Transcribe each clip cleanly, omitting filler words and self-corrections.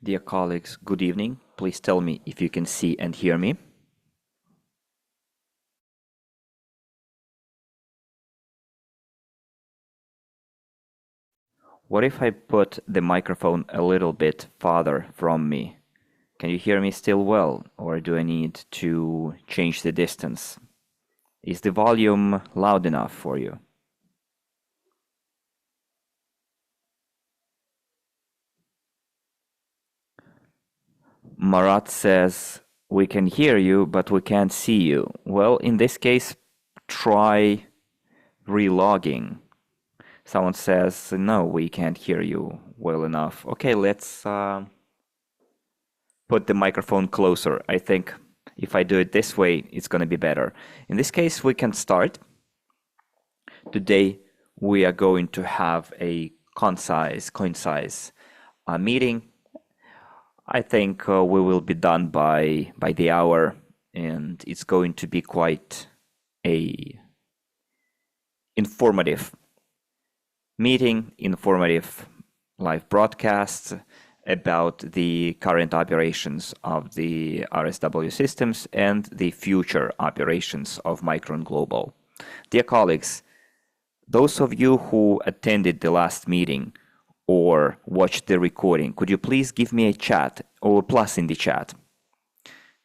Dear colleagues, good evening. Please tell me if you can see and hear me. What if I put the microphone a little bit farther from me? Can you hear me still well, or do I need to change the distance? Is the volume loud enough for you? Marat says, we can hear you, but we can't see you. Well, in this case, try relogging. Someone says, no, we can't hear you well enough. Okay, let's put the microphone closer. I think if I do it this way, it's going to be better. In this case, we can start. Today, we are going to have a concise meeting. I think we will be done by the hour, and it's going to be quite a informative meeting, informative live broadcasts about the current operations of the RSW systems and the future operations of Micron Global. Dear colleagues, those of you who attended the last meeting or watched the recording, could you please give me a chat or a plus in the chat?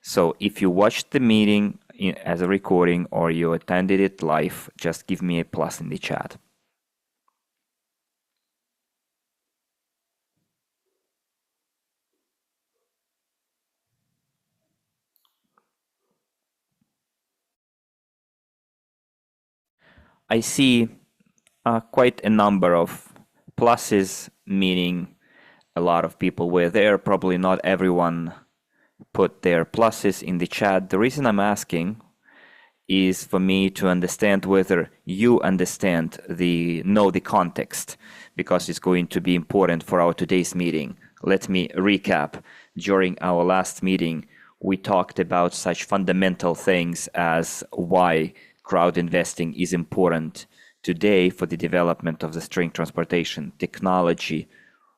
So if you watched the meeting as a recording or you attended it live, just give me a plus in the chat. I see quite a number of pluses, meaning a lot of people were there. Probably not everyone put their pluses in the chat. The reason I'm asking is for me to understand whether you understand know the context, because it's going to be important for our today's meeting. Let me recap. During our last meeting, we talked about such fundamental things as why crowd investing is important today for the development of the string transportation technology,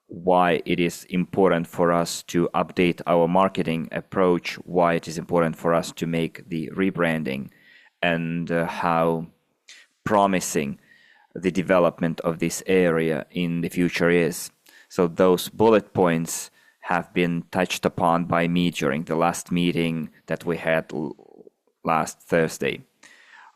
why it is important for us to update our marketing approach, why it is important for us to make the rebranding, and how promising the development of this area in the future is. So those bullet points have been touched upon by me during the last meeting that we had last Thursday.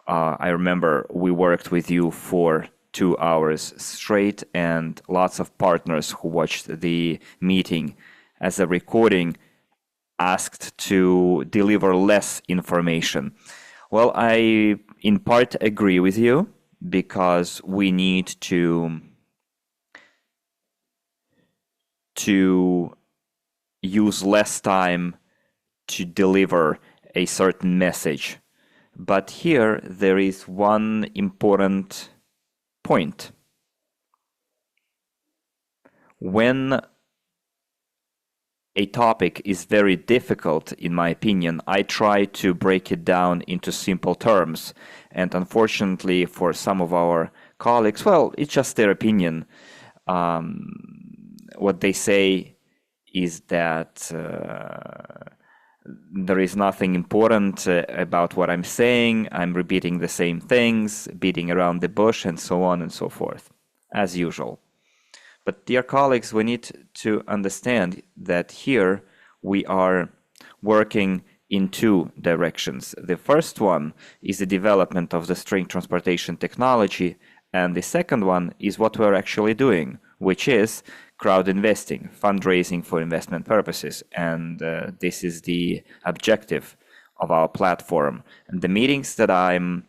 I remember we worked with you for 2 hours straight, and lots of partners who watched the meeting as a recording asked to deliver less information. Well, I in part agree with you, because we need to use less time to deliver a certain message. But here there is one important point. When a topic is very difficult, in my opinion, I try to break it down into simple terms. And unfortunately for some of our colleagues, well, it's just their opinion. What they say is that there is nothing important about what I'm saying. I'm repeating the same things, beating around the bush, and so on and so forth, as usual. But dear colleagues, we need to understand that here we are working in two directions. The first one is the development of the string transportation technology, and the second one is what we're actually doing, which is crowd investing, fundraising for investment purposes. And this is the objective of our platform. And the meetings that I'm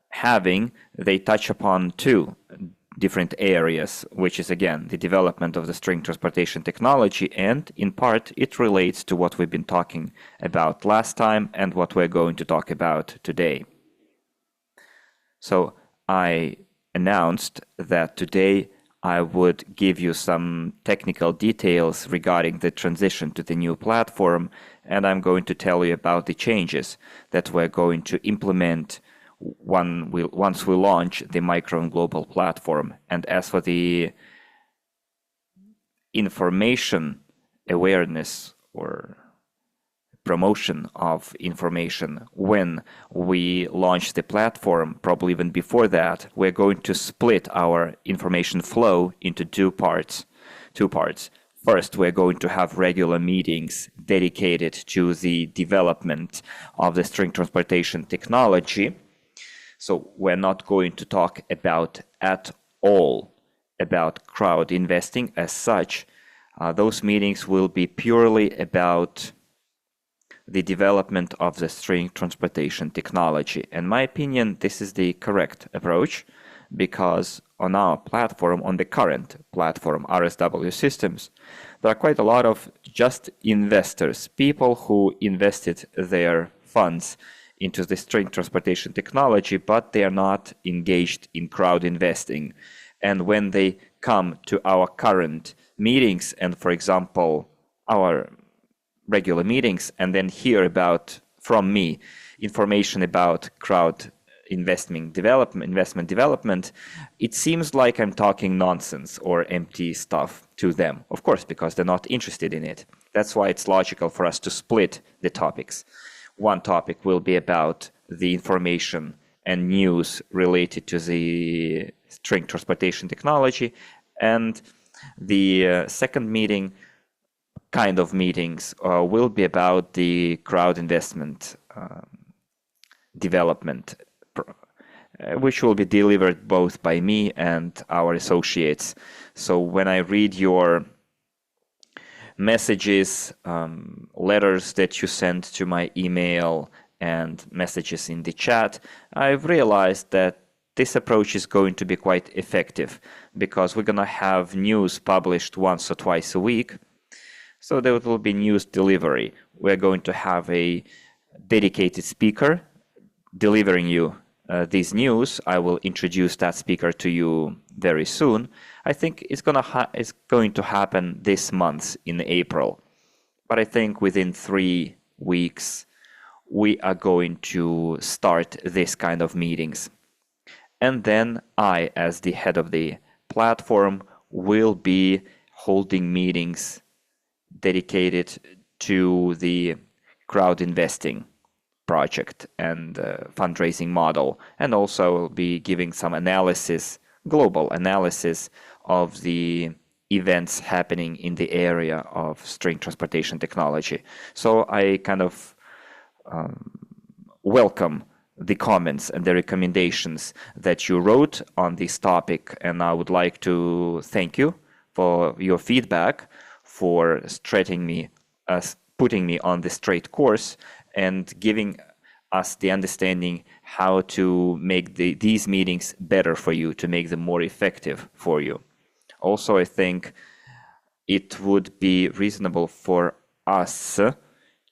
having, they touch upon two different areas, which is, again, the development of the string transportation technology, and in part it relates to what we've been talking about last time and what we're going to talk about today. So I announced that today I would give you some technical details regarding the transition to the new platform, and I'm going to tell you about the changes that we're going to implement once we launch the Micron Global platform. And as for the information awareness or promotion of information when we launch the platform. Probably even before that, we're going to split our information flow into two parts. First, we're going to have regular meetings dedicated to the development of the string transportation technology. So we're not going to talk about at all about crowd investing as such. Those meetings will be purely about the development of the string transportation technology. In my opinion, this is the correct approach because on our platform, on the current platform, RSW Systems, there are quite a lot of just investors, people who invested their funds into the string transportation technology, but they are not engaged in crowd investing. And when they come to our current meetings and, for example, our regular meetings and then hear about from me information about crowd investment development, it seems like I'm talking nonsense or empty stuff to them, of course, because they're not interested in it. That's why it's logical for us to split the topics. One topic will be about the information and news related to the string transportation technology, and the second kind of meetings will be about the crowd investment development, which will be delivered both by me and our associates. So when I read your messages, letters that you send to my email, and messages in the chat, I've realized that this approach is going to be quite effective because we're going to have news published once or twice a week. So there will be news delivery. We're going to have a dedicated speaker delivering you this news. I will introduce that speaker to you very soon. I think it's going to happen this month in April. But I think within 3 weeks, we are going to start this kind of meetings. And then I, as the head of the platform, will be holding meetings dedicated to the crowd investing project and fundraising model, and also be giving some global analysis of the events happening in the area of string transportation technology. So I kind of welcome the comments and the recommendations that you wrote on this topic, and I would like to thank you for your feedback, for putting me on the straight course and giving us the understanding how to make these meetings better for you, to make them more effective for you. Also, I think it would be reasonable for us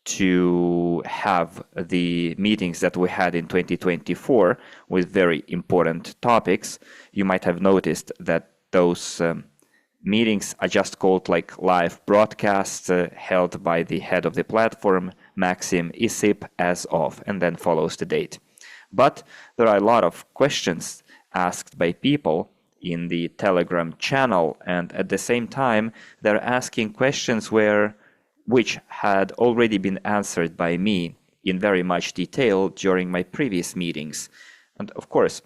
to have the meetings that we had in 2024 with very important topics. You might have noticed that those meetings are just called like live broadcasts held by the head of the platform, Maxim Isyp, as of, and then follows the date. But there are a lot of questions asked by people in the Telegram channel, and at the same time, they're asking questions which had already been answered by me in very much detail during my previous meetings. And of course,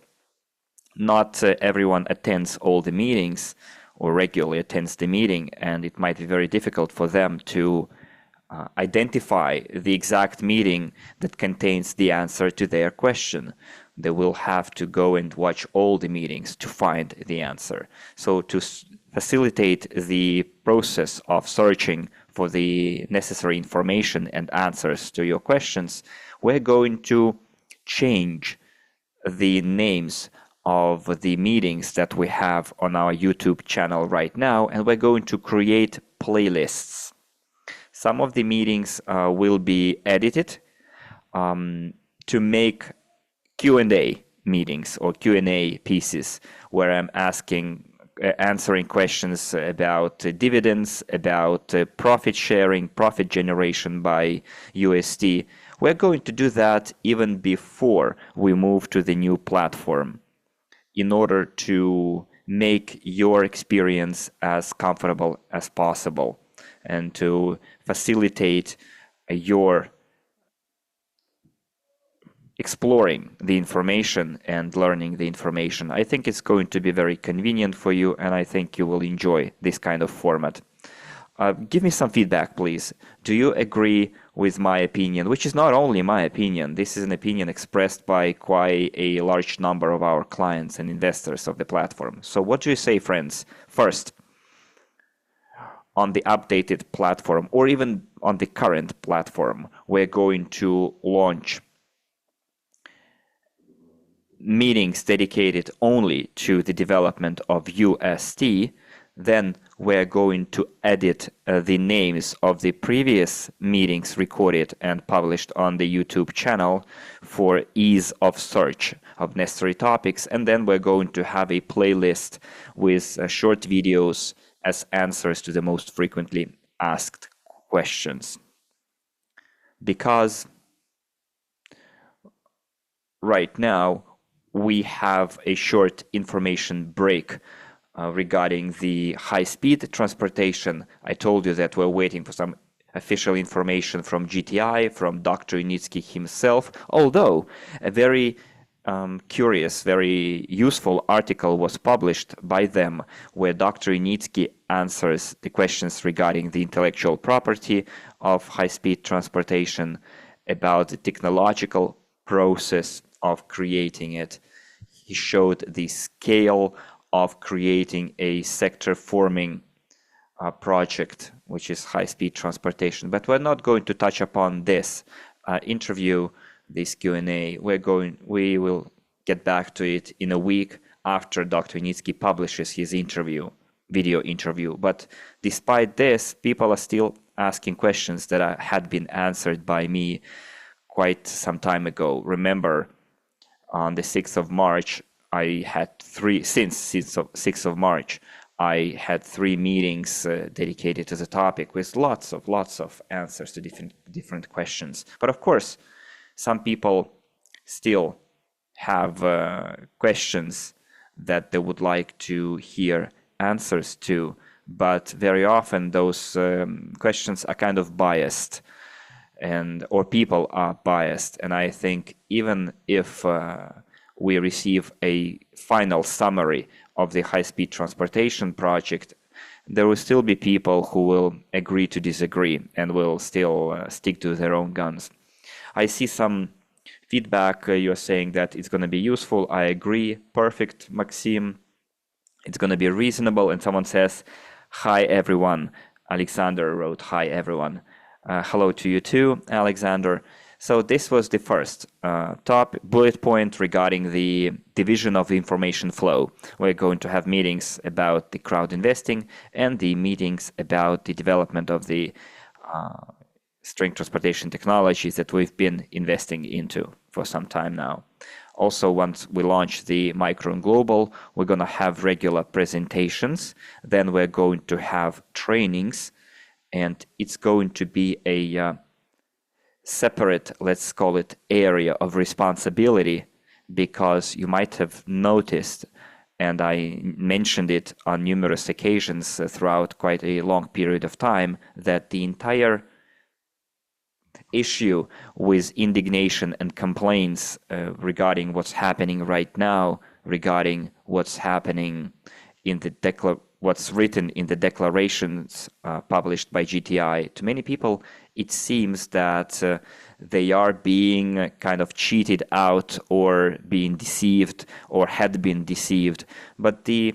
not everyone attends all the meetings or regularly attends the meeting, and it might be very difficult for them to identify the exact meeting that contains the answer to their question. They will have to go and watch all the meetings to find the answer. So to facilitate the process of searching for the necessary information and answers to your questions, we're going to change the names of the meetings that we have on our YouTube channel right now, and we're going to create playlists. Some of the meetings will be edited to make Q&A meetings or Q&A pieces where I'm answering questions about dividends, about profit sharing, profit generation by USD. We're going to do that even before we move to the new platform, in order to make your experience as comfortable as possible and to facilitate your exploring the information and learning the information. I think it's going to be very convenient for you, and I think you will enjoy this kind of format. Give me some feedback, please. Do you agree with my opinion, which is not only my opinion, this is an opinion expressed by quite a large number of our clients and investors of the platform. So what do you say, friends? First, on the updated platform, or even on the current platform, we're going to launch meetings dedicated only to the development of UST. Then we're going to edit the names of the previous meetings recorded and published on the YouTube channel for ease of search of necessary topics. And then we're going to have a playlist with short videos as answers to the most frequently asked questions. Because right now we have a short information break regarding the high-speed transportation. I told you that we're waiting for some official information from GTI, from Dr. Unitsky himself, although a very curious, very useful article was published by them where Dr. Unitsky answers the questions regarding the intellectual property of high-speed transportation, about the technological process of creating it. He showed the scale of creating a sector-forming project, which is high-speed transportation. But we're not going to touch upon this interview, this Q&A. We will get back to it in a week after Dr. Unitsky publishes his video interview. But despite this, people are still asking questions that had been answered by me quite some time ago. Remember, on the 6th of March, I had since 6th of March, I had 3 meetings dedicated to the topic with lots of answers to different questions. But of course, some people still have questions that they would like to hear answers to, but very often those questions are kind of biased, or people are biased. And I think even if we receive a final summary of the high-speed transportation project, there will still be people who will agree to disagree and will still stick to their own guns. I see some feedback. You're saying that it's going to be useful. I agree. Perfect, Maxim. It's going to be reasonable. And someone says, hi, everyone. Alexander wrote, hi, everyone. Hello to you too, Alexander. So this was the first top bullet point regarding the division of the information flow. We're going to have meetings about the crowd investing and the meetings about the development of the string transportation technologies that we've been investing into for some time now. Also, once we launch the Micron Global, we're going to have regular presentations. Then we're going to have trainings, and it's going to be a separate, let's call it, area of responsibility, because you might have noticed, and I mentioned it on numerous occasions throughout quite a long period of time, that the entire issue with indignation and complaints regarding what's happening right now, regarding what's happening in the what's written in the declarations published by GTI, to many people it seems that they are being kind of cheated out or being deceived or had been deceived. But the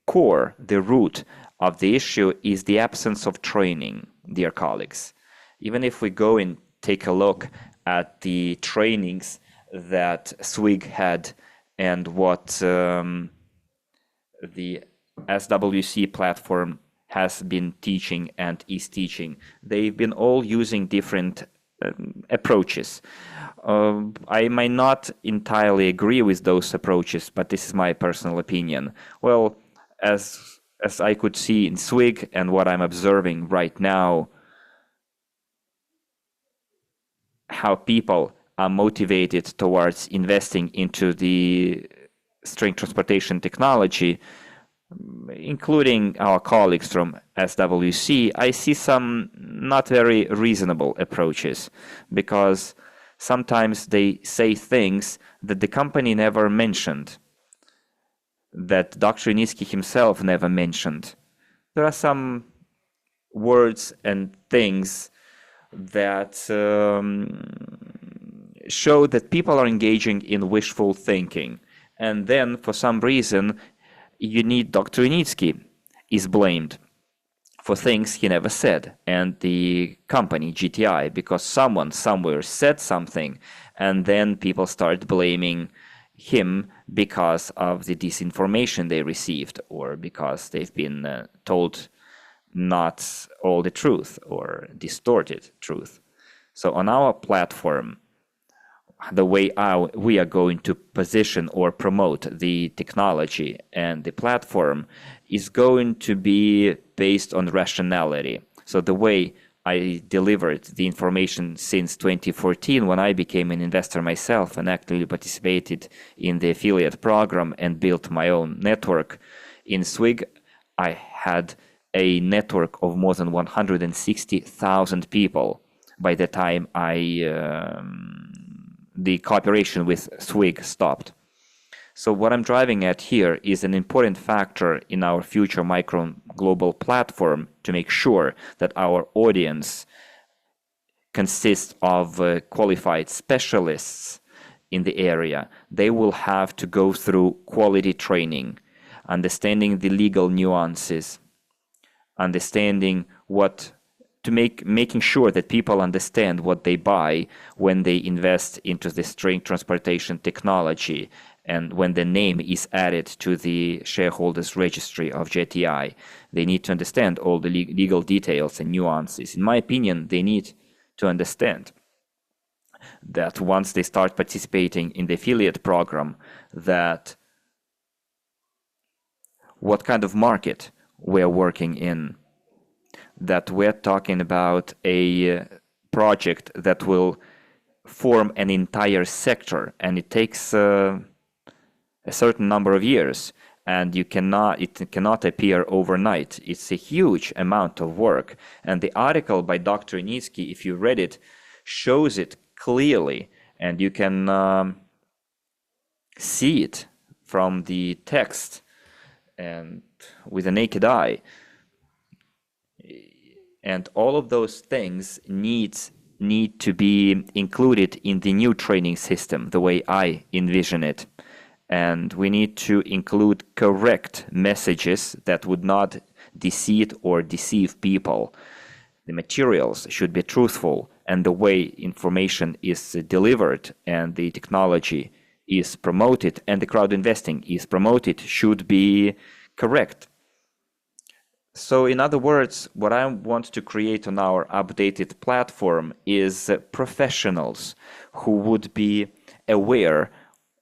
core, the root of the issue is the absence of training, dear colleagues. Even if we go and take a look at the trainings that SWIG had and what the SWC platform has been teaching and is teaching, they've been all using different approaches. I might not entirely agree with those approaches, but this is my personal opinion. Well, as I could see in SWIG and what I'm observing right now, how people are motivated towards investing into the string transportation technology, including our colleagues from SWC, I see some not very reasonable approaches, because sometimes they say things that the company never mentioned, that Dr. Initsky himself never mentioned. There are some words and things that show that people are engaging in wishful thinking. And then, for some reason, you need Dr. Initsky is blamed for things he never said, and the company, GTI, because someone somewhere said something, and then people start blaming him because of the disinformation they received, or because they've been told not all the truth or distorted truth. So on our platform, the way we are going to position or promote the technology and the platform is going to be based on rationality. So the way I delivered the information since 2014, when I became an investor myself and actively participated in the affiliate program and built my own network in SWIG, I had a network of more than 160,000 people by the time the cooperation with SWIG stopped. So what I'm driving at here is an important factor in our future Micron Global platform to make sure that our audience consists of qualified specialists in the area. They will have to go through quality training, understanding the legal nuances, understanding making sure that people understand what they buy when they invest into the string transportation technology, and when the name is added to the shareholders registry of GTI. They need to understand all the legal details and nuances. In my opinion, they need to understand that once they start participating in the affiliate program, that what kind of market we're working in, that we're talking about a project that will form an entire sector, and it takes a certain number of years, and it cannot appear overnight. It's a huge amount of work, and the article by Dr. Initsky, if you read it, shows it clearly, and you can see it from the text and with the naked eye. And all of those things need to be included in the new training system, the way I envision it. And we need to include correct messages that would not deceive or deceive people. The materials should be truthful, and the way information is delivered and the technology is promoted and the crowd investing is promoted should be correct. So in other words, what I want to create on our updated platform is professionals who would be aware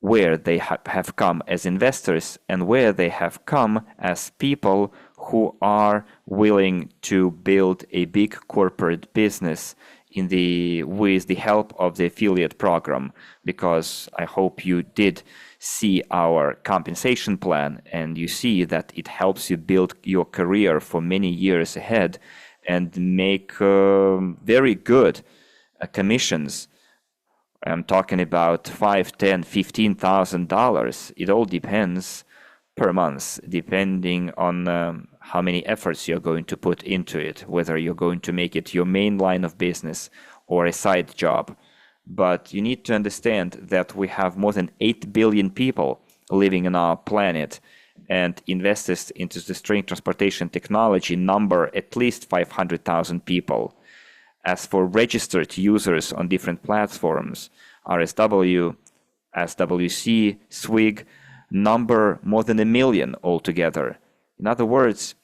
where they have come as investors and where they have come as people who are willing to build a big corporate business with the help of the affiliate program, because I hope you did see our compensation plan and you see that it helps you build your career for many years ahead and make very good commissions. I'm talking about $5,000, $10,000, $15,000. It all depends per month, depending on how many efforts you're going to put into it, whether you're going to make it your main line of business or a side job. But you need to understand that we have more than 8 billion people living on our planet, and investors into the string transportation technology number at least 500,000 people. As for registered users on different platforms, RSW, SWC, SWIG number more than 1 million altogether. In other words,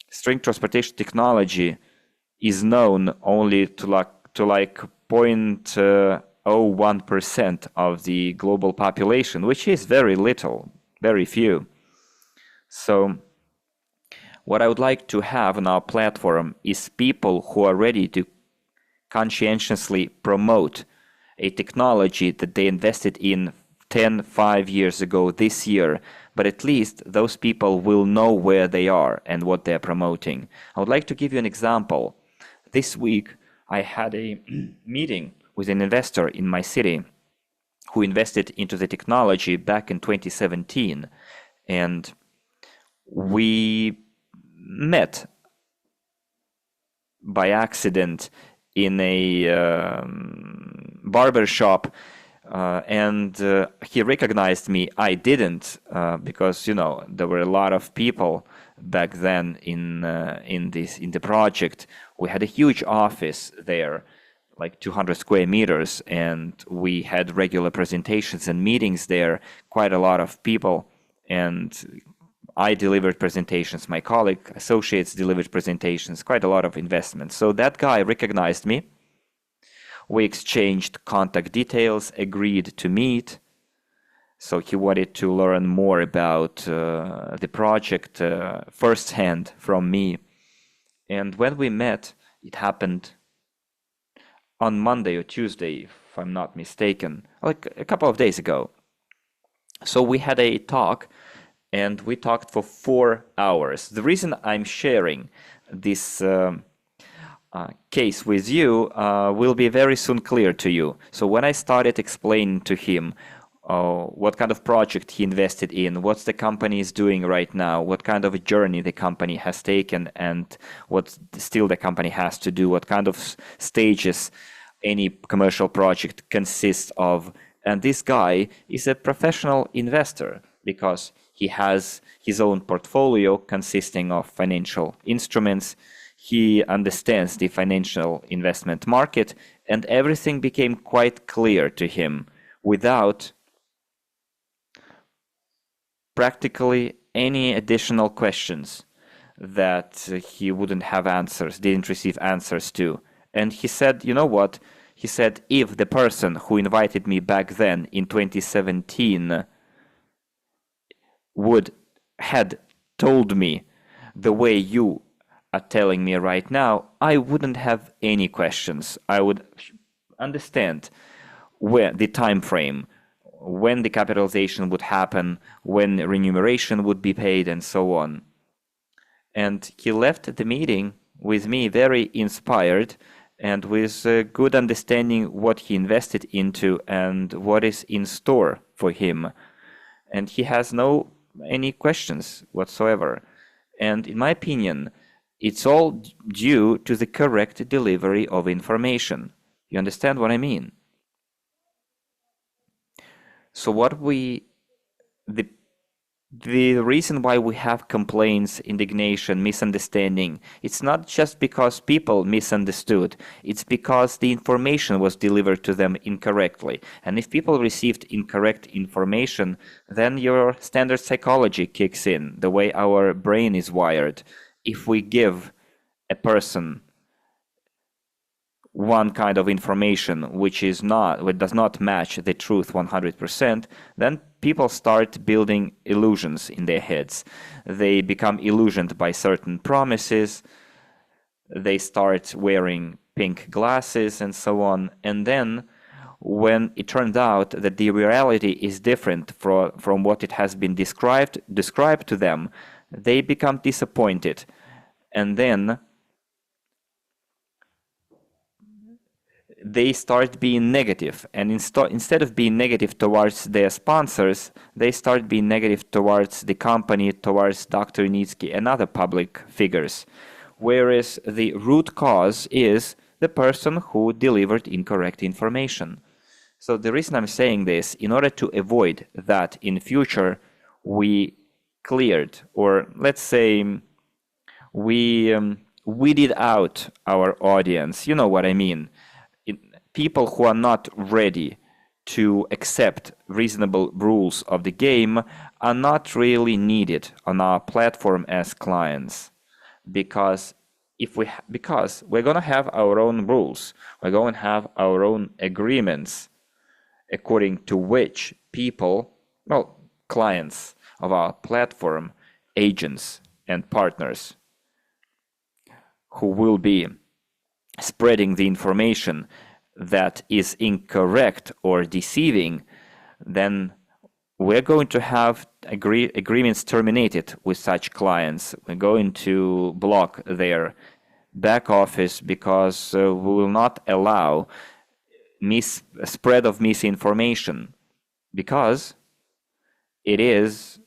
string transportation technology is known only to like 0.01% of the global population, which is very little, very few. So what I would like to have on our platform is people who are ready to conscientiously promote a technology that they invested in 10, 5 years ago, this year, but at least those people will know where they are and what they're promoting. I would like to give you an example. This week, I had a meeting with an investor in my city who invested into the technology back in 2017, and we met by accident in a barber shop, and he recognized me. I didn't, because there were a lot of people back then in the project. We had a huge office there, like 200 square meters, and we had regular presentations and meetings there. Quite a lot of people, and I delivered presentations. My colleague, associates delivered presentations. Quite a lot of investment. So that guy recognized me. We exchanged contact details, agreed to meet. So he wanted to learn more about the project firsthand from me. And when we met, it happened on Monday or Tuesday, if I'm not mistaken, like a couple of days ago. So we had a talk, and we talked for 4 hours. The reason I'm sharing this case with you will be very soon clear to you. So when I started explaining to him what kind of project he invested in, what the company is doing right now, what kind of a journey the company has taken, and what still the company has to do, what kind of stages any commercial project consists of. And this guy is a professional investor because he has his own portfolio consisting of financial instruments. He understands the financial investment market, and everything became quite clear to him without practically any additional questions that he wouldn't have answers, didn't receive answers to. And he said, you know what? He said, if the person who invited me back then in 2017 had told me the way you are telling me right now, I wouldn't have any questions. I would understand where the time frame, when the capitalization would happen, when remuneration would be paid, and so on. And he left the meeting with me very inspired and with a good understanding what he invested into and what is in store for him. And he has any questions whatsoever. And in my opinion, it's all due to the correct delivery of information. You understand what I mean? So the reason why we have complaints, indignation, misunderstanding, it's not just because people misunderstood. It's because the information was delivered to them incorrectly. And if people received incorrect information, then your standard psychology kicks in, the way our brain is wired. If we give a person one kind of information which does not match the truth 100%, then people start building illusions in their heads. They become illusioned by certain promises. They start wearing pink glasses and so on. And then when it turned out that the reality is different from what it has been described to them, they become disappointed. And then they start being negative, and instead of being negative towards their sponsors, they start being negative towards the company, towards Dr. Nitsky and other public figures, whereas the root cause is the person who delivered incorrect information. So the reason I'm saying this, in order to avoid that in future, we cleared, or let's say we weeded out our audience. You know what I mean? People who are not ready to accept reasonable rules of the game are not really needed on our platform as clients, because we're going to have our own rules, we're going to have our own agreements according to which clients of our platform, agents and partners who will be spreading the information that is incorrect or deceiving, then we're going to have agreements terminated with such clients. We're going to block their back office because we will not allow spread of misinformation, because it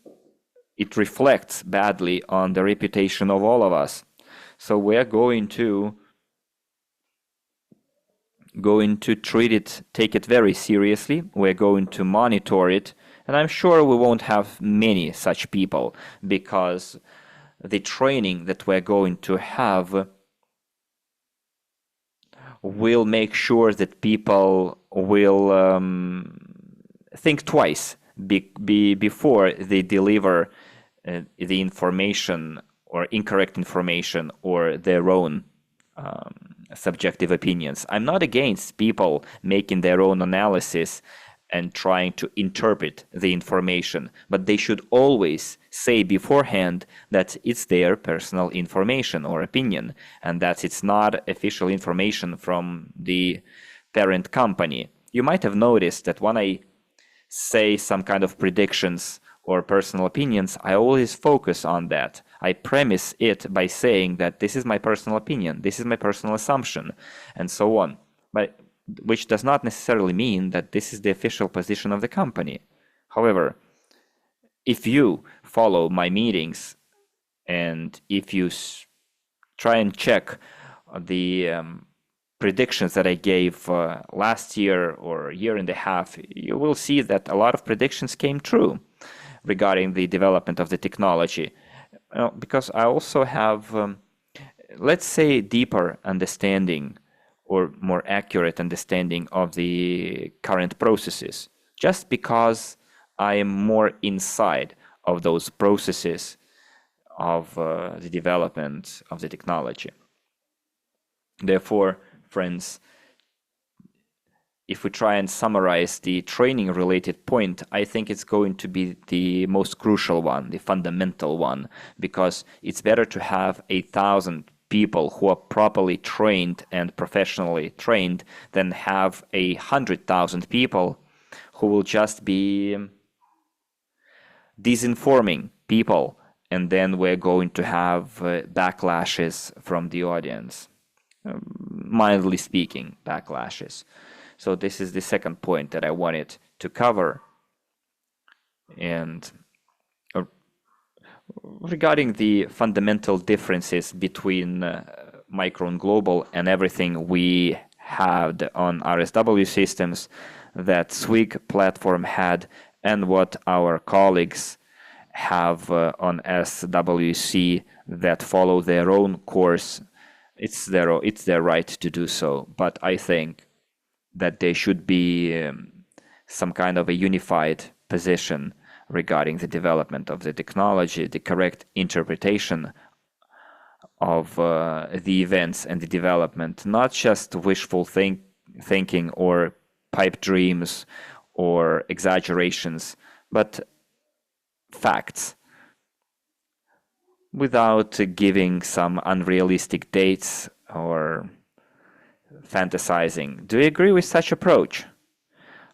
reflects badly on the reputation of all of us. So we're going to take it very seriously. We're going to monitor it, and I'm sure we won't have many such people, because the training that we're going to have will make sure that people will think twice before they deliver the information or incorrect information or their own subjective opinions. I'm not against people making their own analysis and trying to interpret the information, but they should always say beforehand that it's their personal information or opinion, and that it's not official information from the parent company. You might have noticed that when I say some kind of predictions or personal opinions, I always focus on that. I premise it by saying that this is my personal opinion, this is my personal assumption, and so on. But which does not necessarily mean that this is the official position of the company. However, if you follow my meetings and if you try and check the predictions that I gave last year or year and a half, you will see that a lot of predictions came true regarding the development of the technology. Because I also have, let's say, deeper understanding or more accurate understanding of the current processes, just because I am more inside of those processes of the development of the technology. Therefore, friends, if we try and summarize the training related point, I think it's going to be the most crucial one, the fundamental one, because it's better to have 1,000 people who are properly trained and professionally trained than have 100,000 people who will just be disinforming people, and then we're going to have backlashes from the audience. Mildly speaking, backlashes. So this is the second point that I wanted to cover. And regarding the fundamental differences between Micron Global and everything we had on RSW systems that SWIG platform had, and what our colleagues have on SWC that follow their own course, it's their right to do so. But I think that there should be some kind of a unified position regarding the development of the technology, the correct interpretation of the events and the development, not just wishful thinking or pipe dreams or exaggerations, but facts, without giving some unrealistic dates or fantasizing. Do you agree with such approach?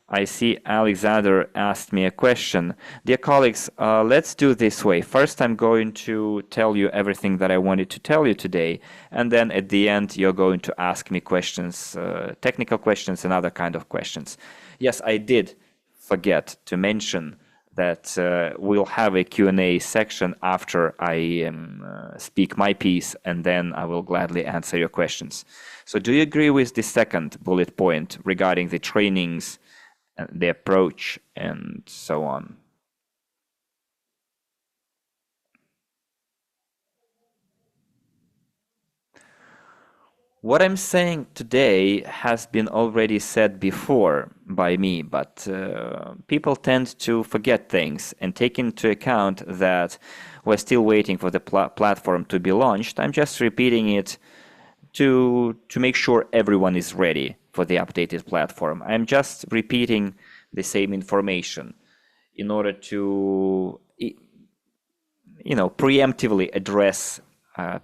I see Alexander asked me a question. Dear colleagues, let's do this way. First, I'm going to tell you everything that I wanted to tell you today, and then at the end, you're going to ask me questions, technical questions and other kind of questions. Yes, I did forget to mention that we'll have a Q&A section after I speak my piece, and then I will gladly answer your questions. So do you agree with the second bullet point regarding the trainings, the approach, and so on? What I'm saying today has been already said before by me, but people tend to forget things and take into account that we're still waiting for the platform to be launched. I'm just repeating it to make sure everyone is ready for the updated platform. I'm just repeating the same information in order to, preemptively address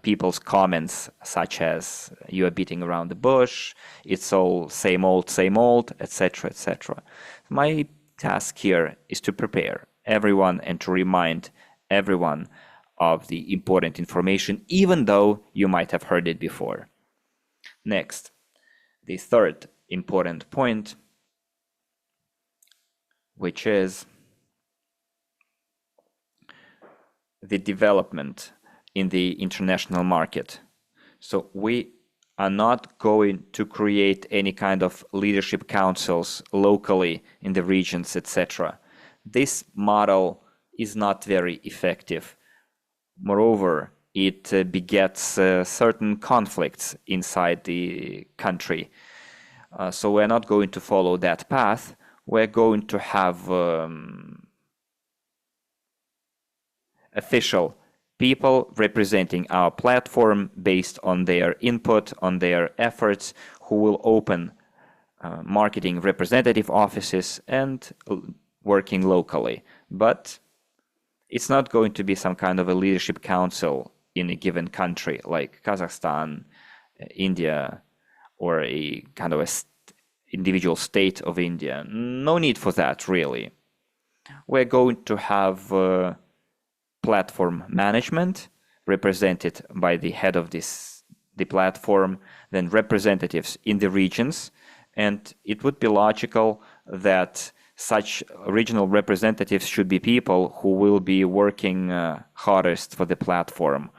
people's comments, such as you are beating around the bush, it's all same old, etc., etc. My task here is to prepare everyone and to remind everyone of the important information, even though you might have heard it before. Next, the third important point, which is the development in the international market. So we are not going to create any kind of leadership councils locally in the regions, etc. This model is not very effective. Moreover, it begets certain conflicts inside the country. So we're not going to follow that path. We're going to have official people representing our platform based on their input, on their efforts, who will open marketing representative offices and working locally. But it's not going to be some kind of a leadership council in a given country like Kazakhstan, India, or a kind of individual state of India. No need for that, really. We're going to have platform management represented by the head of the platform, then representatives in the regions, and it would be logical that such regional representatives should be people who will be working hardest for the platform,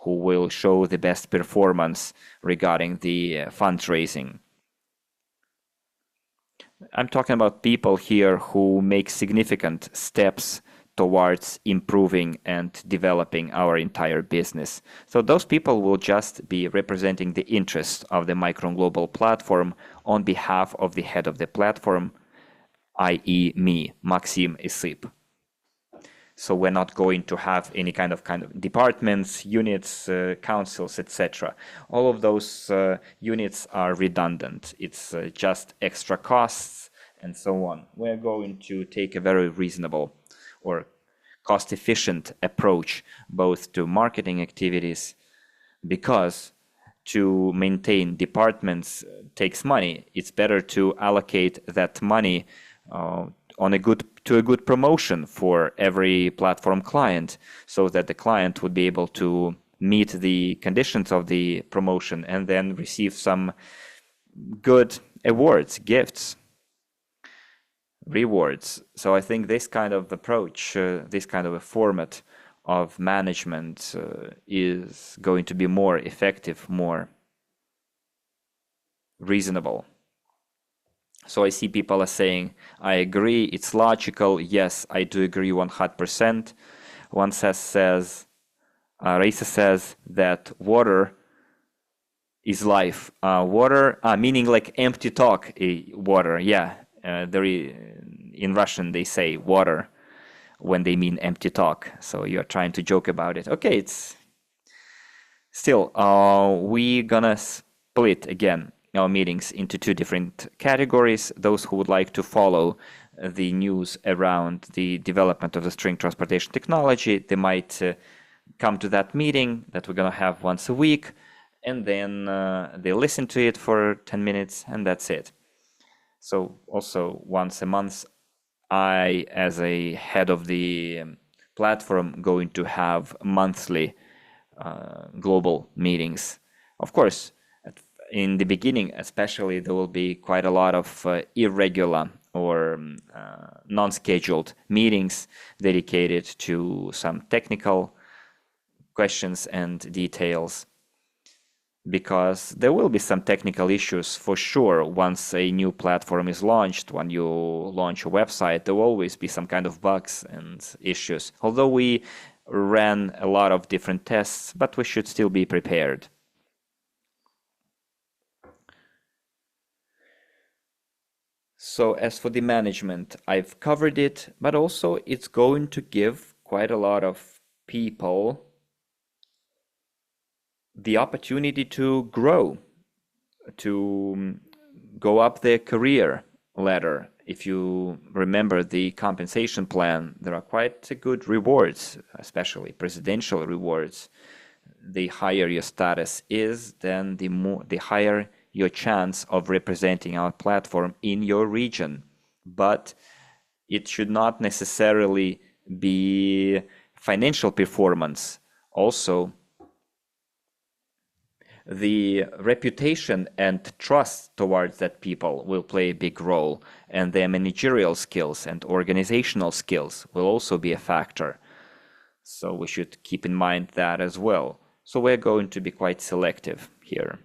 who will show the best performance regarding the fundraising. I'm talking about people here who make significant steps towards improving and developing our entire business. So those people will just be representing the interests of the Micron Global platform on behalf of the head of the platform, i.e. me, Maxim Isyp. So we're not going to have any kind of departments, units, councils, etc. All of those units are redundant. It's just extra costs and so on. We're going to take a very reasonable or cost-efficient approach both to marketing activities, because to maintain departments takes money. It's better to allocate that money to a good promotion for every platform client, so that the client would be able to meet the conditions of the promotion and then receive some good awards, gifts, rewards. So I think this kind of approach, this kind of a format of management is going to be more effective, more reasonable. So I see people are saying, I agree, it's logical. Yes, I do agree 100%. One Raisa says that water is life. Water, meaning like empty talk, water, yeah. In Russian, they say water when they mean empty talk. So you're trying to joke about it. Okay, it's still, we're gonna split again our meetings into two different categories. Those who would like to follow the news around the development of the string transportation technology, they might come to that meeting that we're gonna have once a week, and then they listen to it for 10 minutes, and that's it. So also once a month, I, as a head of the platform, going to have monthly global meetings. Of course, in the beginning especially, there will be quite a lot of irregular or non-scheduled meetings dedicated to some technical questions and details, because there will be some technical issues for sure. Once a new platform is launched, when you launch a website, there will always be some kind of bugs and issues. Although we ran a lot of different tests, but we should still be prepared. So as for the management, I've covered it, but also it's going to give quite a lot of people the opportunity to grow, to go up their career ladder. If you remember the compensation plan, there are quite good rewards, especially presidential rewards. The higher your status is, then the higher your chance of representing our platform in your region. But It should not necessarily be financial performance. Also, the reputation and trust towards that people will play a big role, and their managerial skills and organizational skills will also be a factor. So we should keep in mind that as well. So we're going to be quite selective here.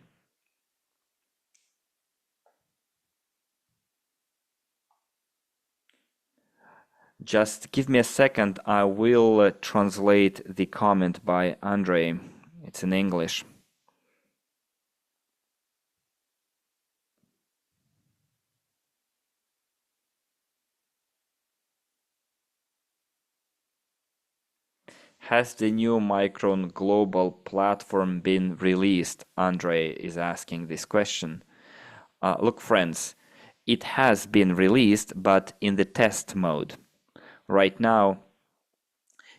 Just give me a second. I will translate the comment by Andrei. It's in English. Has the new Micron Global platform been released? Andrei is asking this question. Look, friends, it has been released, but in the test mode. Right now,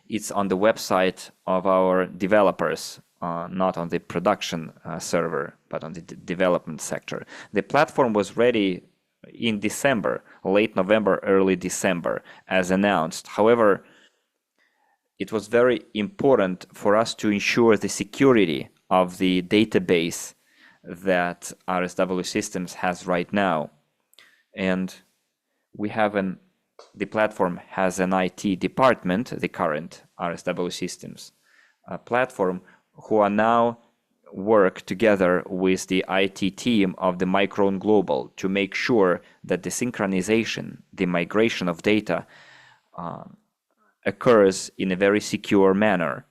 it's on the website of our developers, not on the production server, but on the development sector. The platform was ready in December, late November, early December, as announced. However, it was very important for us to ensure the security of the database that RSW Systems has right now. And we have the platform has an IT department, the current RSW Systems platform, who are now work together with the IT team of the Micron Global to make sure that the synchronization, the migration of data occurs in a very secure manner.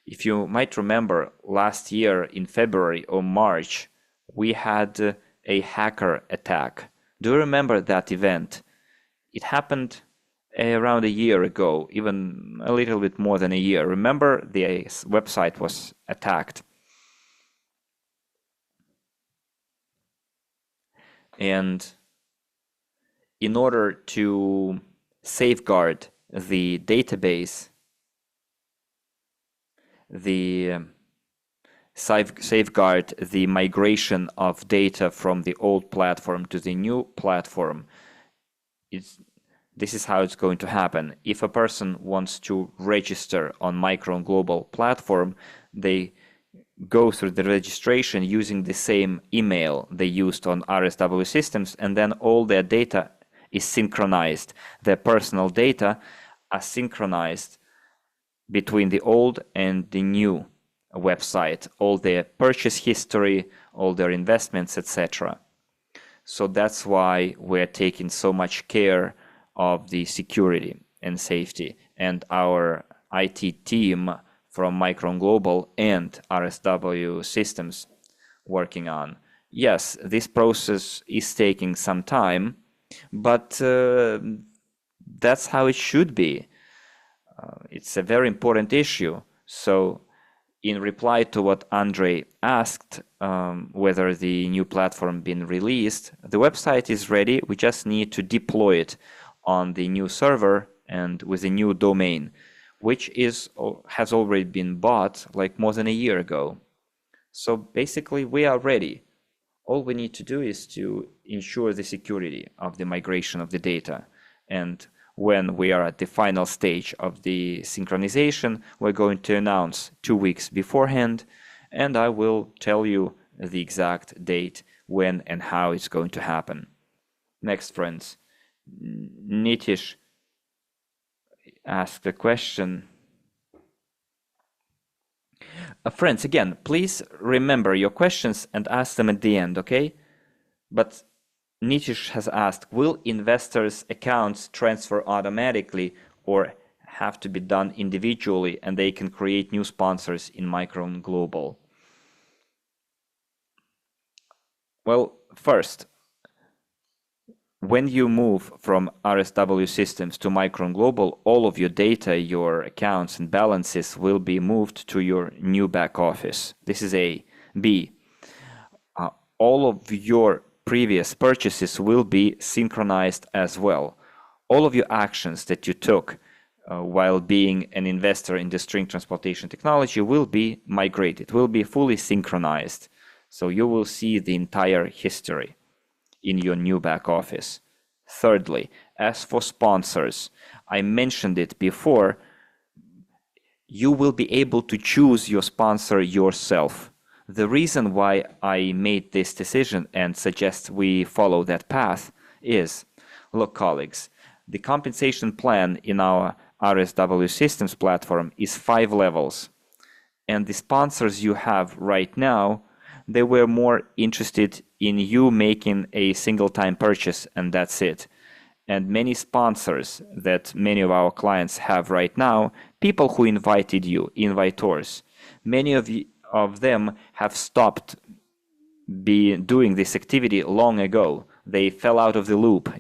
If you might remember, last year in February or March, we had a hacker attack. Do you remember that event? It happened around a year ago, even a little bit more than a year. Remember, the website was attacked. And in order to safeguard the database, safeguard the migration of data from the old platform to the new platform, this is how it's going to happen. If a person wants to register on Micron Global platform, they go through the registration using the same email they used on RSW Systems, and then all their data is synchronized. Their personal data are synchronized between the old and the new website, all their purchase history, all their investments, etc. So that's why we're taking so much care of the security and safety, and our IT team from Micron Global and RSW Systems working on. Yes, this process is taking some time, but that's how it should be. It's a very important issue. So in reply to what Andrei asked, whether the new platform been released, the website is ready. We just need to deploy it on the new server and with a new domain, which has already been bought like more than a year ago. So basically we are ready. All we need to do is to ensure the security of the migration of the data. And when we are at the final stage of the synchronization, we're going to announce 2 weeks beforehand, and I will tell you the exact date when and how it's going to happen. Next, friends. Nitish asked a question. Friends, again, please remember your questions and ask them at the end, okay? But Nitish has asked, will investors' accounts transfer automatically or have to be done individually, and they can create new sponsors in Micron Global? Well, first, when you move from RSW Systems to Micron Global, all of your data, your accounts and balances will be moved to your new back office. This is A. B. All of your previous purchases will be synchronized as well. All of your actions that you took while being an investor in the string transportation technology will be migrated, will be fully synchronized. So you will see the entire history in your new back office. Thirdly, as for sponsors, I mentioned it before, you will be able to choose your sponsor yourself. The reason why I made this decision and suggest we follow that path is, look, colleagues, the compensation plan in our RSW Systems platform is 5 levels. And the sponsors you have right now, they were more interested in you making a single-time purchase, and that's it. And many sponsors that many of our clients have right now, people who invited you, invitors, many of them have stopped doing this activity long ago. They fell out of the loop,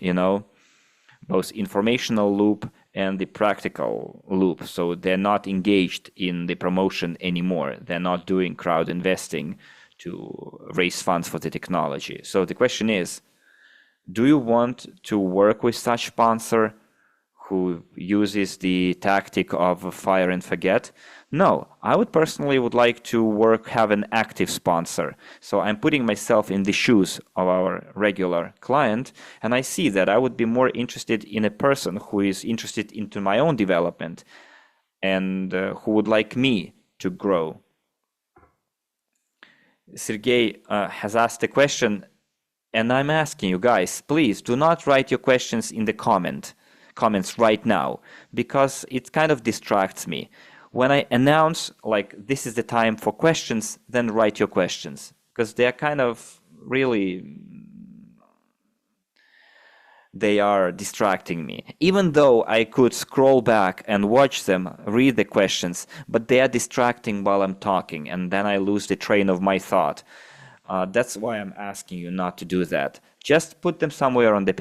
both informational loop and the practical loop. So they're not engaged in the promotion anymore. They're not doing crowd investing to raise funds for the technology. So the question is, do you want to work with such sponsor who uses the tactic of fire and forget? No, I would personally like to have an active sponsor. So I'm putting myself in the shoes of our regular client, and I see that I would be more interested in a person who is interested into my own development and who would like me to grow. Sergey has asked a question, and I'm asking you guys, please do not write your questions in the comments right now, because it kind of distracts me. When I announce like this is the time for questions, then write your questions, because they're kind of they are distracting me. Even though I could scroll back and watch them, read the questions, but they are distracting while I'm talking, and then I lose the train of my thought. That's why I'm asking you not to do that. Just put them somewhere on the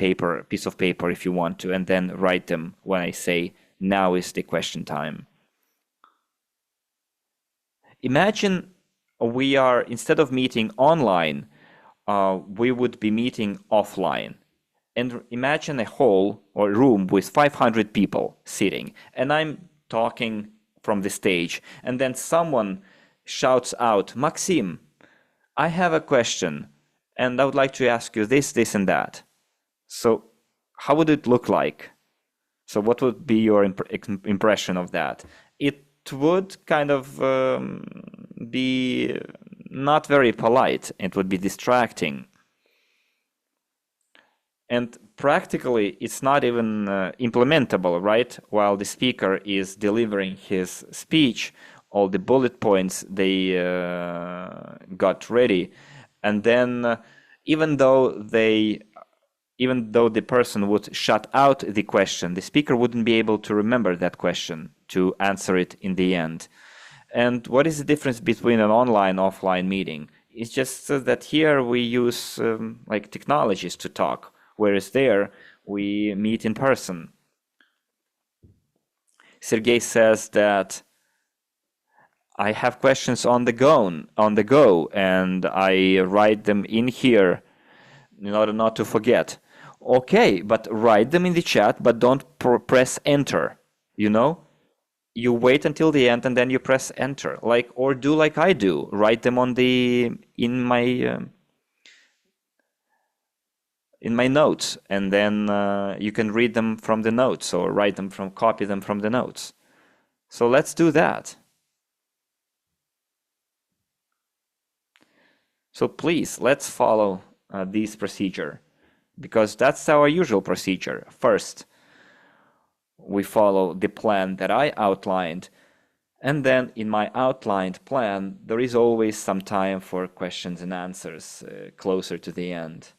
piece of paper if you want to, and then write them when I say, now is the question time. Imagine we are, instead of meeting online, we would be meeting offline. And imagine a hall or room with 500 people sitting, and I'm talking from the stage, and then someone shouts out, Maxim, I have a question, and I would like to ask you this, this, and that. So how would it look like? So what would be your impression of that? It would kind of be not very polite. It would be distracting. And practically, it's not even implementable, right? While the speaker is delivering his speech, all the bullet points they got ready, and then even though the person would shut out the question, the speaker wouldn't be able to remember that question to answer it in the end. And what is the difference between an online offline meeting? It's just that here we use like technologies to talk, whereas there we meet in person. Sergey says that I have questions on the go, and I write them in here in order not to forget. Okay, but write them in the chat, but don't press enter. You wait until the end and then you press enter. Or do like I do. Write them in my notes, and then you can read them from the notes, or copy them from the notes. So let's do that. So please, let's follow this procedure, because that's our usual procedure. First, we follow the plan that I outlined, and then in my outlined plan, there is always some time for questions and answers closer to the end.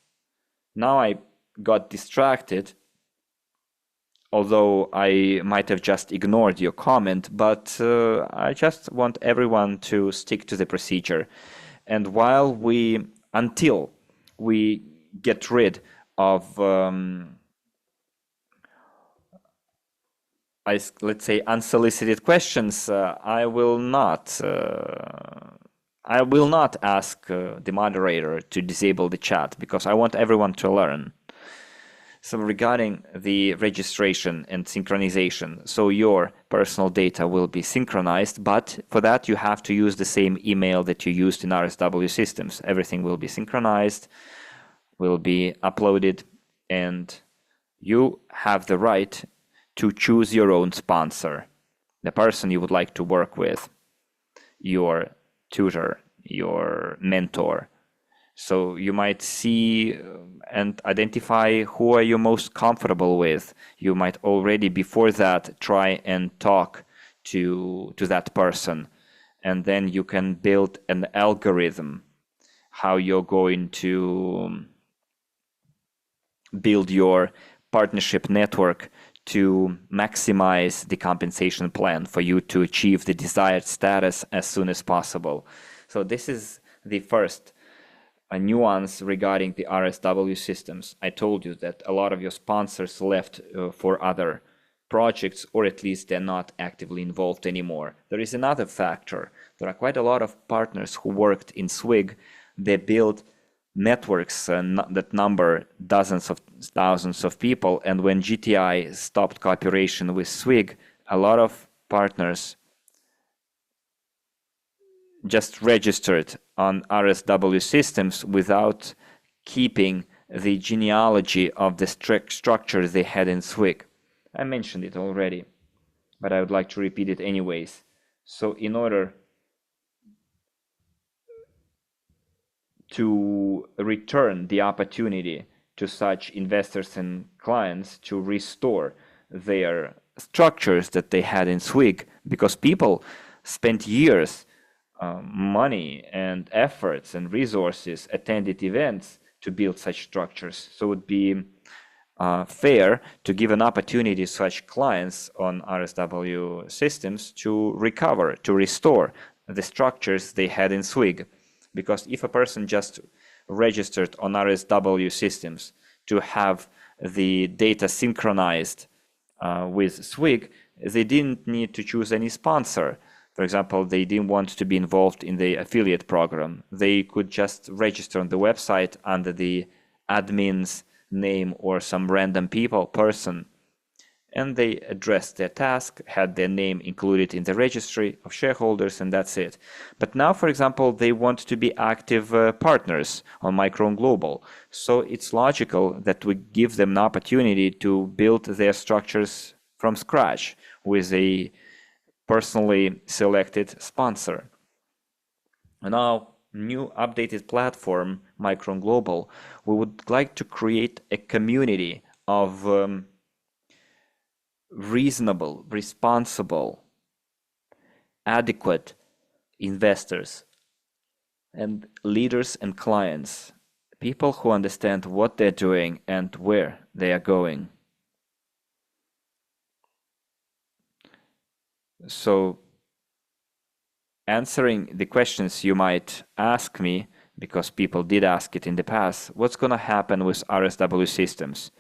Now I got distracted, although I might have just ignored your comment, but I just want everyone to stick to the procedure. And until we get rid of, let's say, unsolicited questions, I will not ask the moderator to disable the chat, because I want everyone to learn. So regarding the registration and synchronization, so your personal data will be synchronized, but for that you have to use the same email that you used in RSW Systems. Everything will be synchronized, will be uploaded, and You have the right to choose your own sponsor, the person you would like to work with, your tutor, your mentor. So you might see and identify who are you most comfortable with. You might already before that try and talk to that person, and then you can build an algorithm how you're going to build your partnership network to maximize the compensation plan for you to achieve the desired status as soon as possible. So this is the first nuance regarding the RSW systems. I told you that a lot of your sponsors left for other projects, or at least they're not actively involved anymore. There is another factor. There are quite a lot of partners who worked in SWIG. They built networks that number dozens of thousands of people, and when GTI stopped cooperation with SWIG, a lot of partners just registered on RSW systems without keeping the genealogy of the structure they had in SWIG. I mentioned it already, but I would like to repeat it anyways. So in order to return the opportunity to such investors and clients to restore their structures that they had in SWIG, because people spent years, money and efforts and resources, attended events to build such structures. So it would be fair to give an opportunity to such clients on RSW systems to recover, to restore the structures they had in SWIG. Because if a person just registered on RSW systems to have the data synchronized with SWIG, they didn't need to choose any sponsor. For example, they didn't want to be involved in the affiliate program. They could just register on the website under the admin's name or some random person, and they addressed their task, had their name included in the registry of shareholders, and that's it. But now, for example, they want to be active partners on Micron Global. So it's logical that we give them an opportunity to build their structures from scratch with a personally selected sponsor. And now, new updated platform, Micron Global, we would like to create a community of reasonable, responsible, adequate investors and leaders and clients, people who understand what they're doing and where they are going. So, answering the questions you might ask me, because people did ask it in the past, what's going to happen with RSW systems?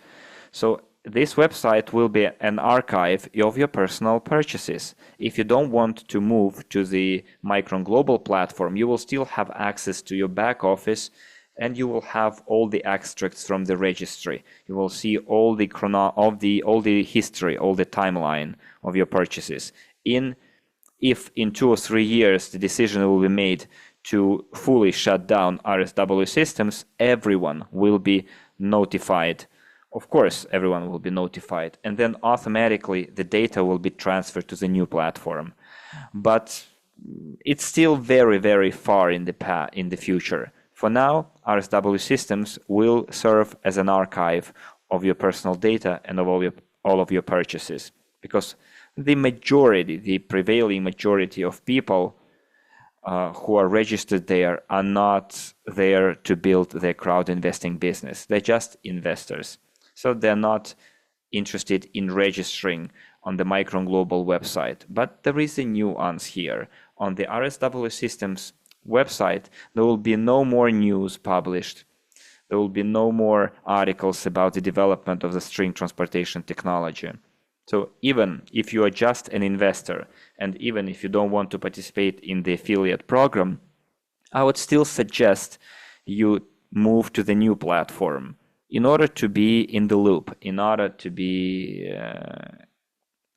So this website will be an archive of your personal purchases. If you don't want to move to the Micron Global platform, you will still have access to your back office, and you will have all the extracts from the registry. You will see all the history, all the timeline of your purchases. If in 2 or 3 years the decision will be made to fully shut down RSW systems, everyone will be notified. Of course, everyone will be notified, and then automatically the data will be transferred to the new platform. But it's still very, very far in the future. For now, RSW systems will serve as an archive of your personal data and of all of your purchases, because the prevailing majority of people who are registered there are not there to build their crowd investing business. They're just investors. So they're not interested in registering on the Micron Global website. But there is a nuance here. On the RSW Systems website, there will be no more news published. There will be no more articles about the development of the string transportation technology. So even if you are just an investor, and even if you don't want to participate in the affiliate program, I would still suggest you move to the new platform in order to be in the loop, in order to be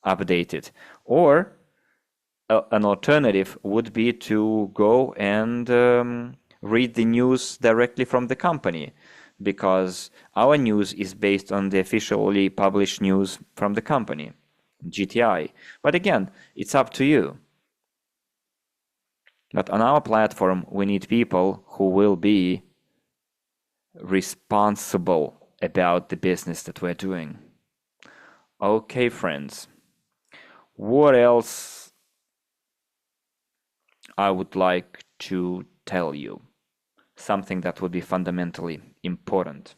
updated. Or an alternative would be to go and read the news directly from the company, because our news is based on the officially published news from the company, GTI. But again, it's up to you. But on our platform, we need people who will be responsible about the business that we're doing. Okay, friends. What else I would like to tell you? Something that would be fundamentally important.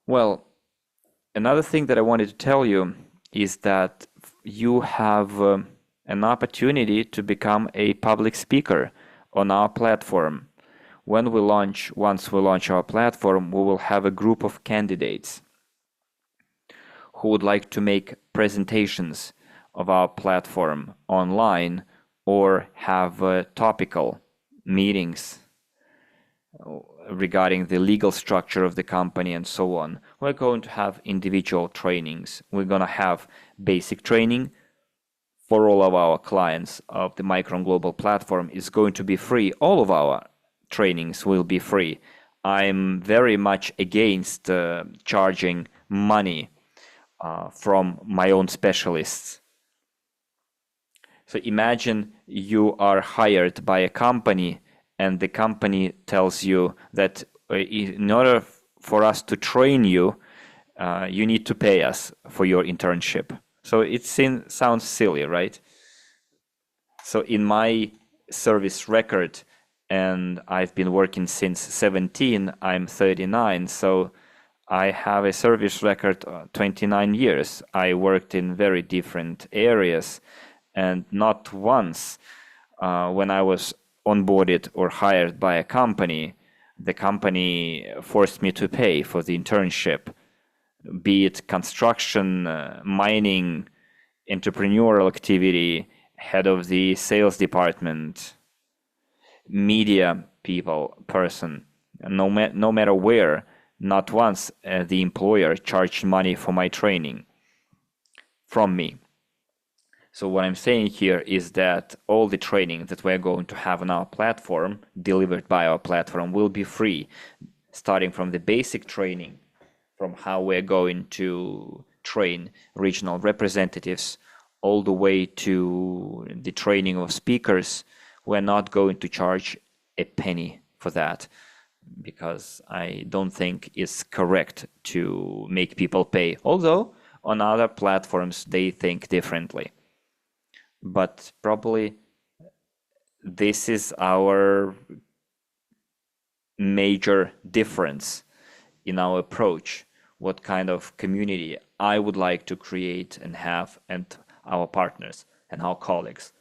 Well, another thing that I wanted to tell you is that you have an opportunity to become a public speaker on our platform. Once we launch our platform, we will have a group of candidates who would like to make presentations of our platform online or have topical meetings regarding the legal structure of the company and so on. We're going to have individual trainings. We're going to have basic training for all of our clients of the Micron Global platform. Is going to be free. All of our trainings will be free. I'm very much against charging money from my own specialists. So imagine you are hired by a company and the company tells you that in order for us to train you, you need to pay us for your internship. So it sounds silly, right? So in my service record, and I've been working since 17, I'm 39, so I have a service record 29 years. I worked in very different areas, and not once when I was onboarded or hired by a company, the company forced me to pay for the internship, be it construction, mining, entrepreneurial activity, head of the sales department, media person, no matter where, not once the employer charged money for my training from me. So what I'm saying here is that all the training that we're going to have on our platform, delivered by our platform, will be free, starting from the basic training, from how we're going to train regional representatives, all the way to the training of speakers. We're not going to charge a penny for that, because I don't think it's correct to make people pay. Although on other platforms they think differently. But probably this is our major difference in our approach, what kind of community I would like to create and have, and our partners and our colleagues.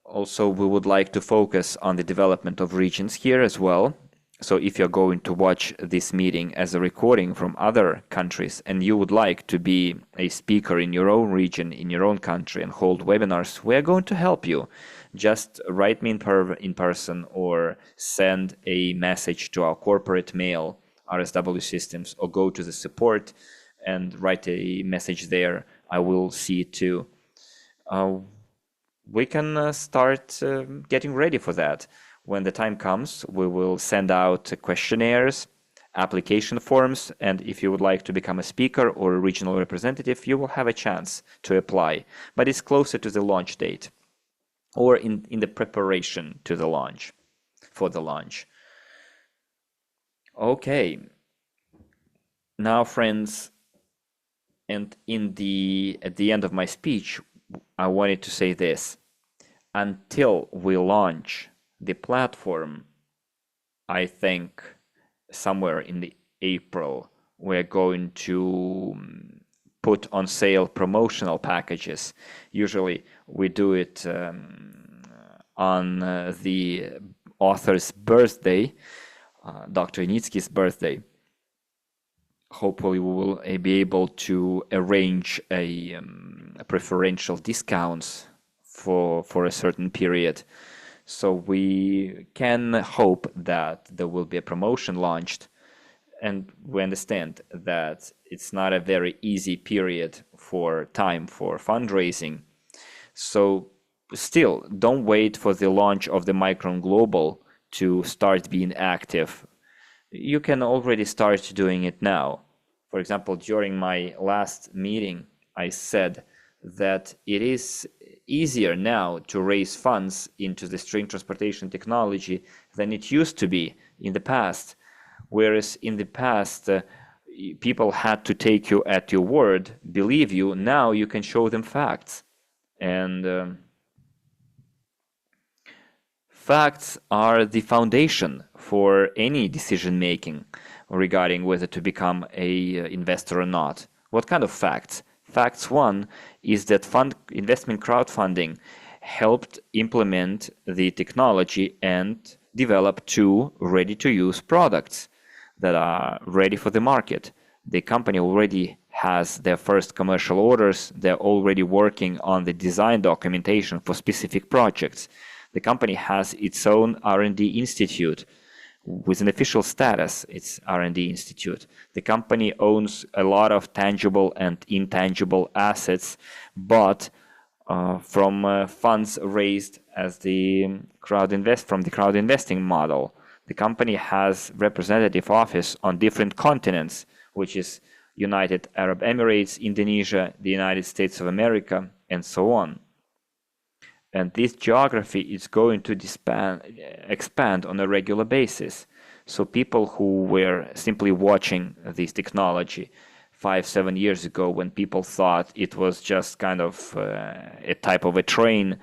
Also, we would like to focus on the development of regions here as well. So if you're going to watch this meeting as a recording from other countries and you would like to be a speaker in your own region, in your own country, and hold webinars, we're going to help you. Just write me in person or send a message to our corporate mail, RSW Systems, or go to the support and write a message there. I will see it too. We can start getting ready for that. When the time comes, we will send out questionnaires, application forms, and if you would like to become a speaker or a regional representative, you will have a chance to apply. But it's closer to the launch date, or in the preparation to the launch, for the launch. Okay. Now, friends, and at the end of my speech, I wanted to say this. Until we launch the platform, I think somewhere in the April, we're going to put on sale promotional packages. Usually we do it on the author's birthday, Dr. Initsky's birthday. Hopefully we will be able to arrange a preferential discounts for a certain period. So we can hope that there will be a promotion launched And we understand that it's not a very easy period for time for fundraising. So still, don't wait for the launch of the Micron Global to start being active. You can already start doing it now. For example, during my last meeting, I said that it is easier now to raise funds into the string transportation technology than it used to be in the past. Whereas in the past, people had to take you at your word, believe you. Now you can show them facts. And facts are the foundation for any decision making regarding whether to become a investor or not. What kind of facts? Facts one is that investment crowdfunding helped implement the technology and develop two ready-to-use products that are ready for the market. The company already has their first commercial orders. They're already working on the design documentation for specific projects. The company has its own R&D institute with an official status. It's R&D institute. The company owns a lot of tangible and intangible assets, but from funds raised as the crowd investing model. The company has representative office on different continents, which is United Arab Emirates, Indonesia, the United States of America, and so on. And this geography is going to expand on a regular basis. So people who were simply watching this technology 5-7 years ago, when people thought it was just kind of a type of a train,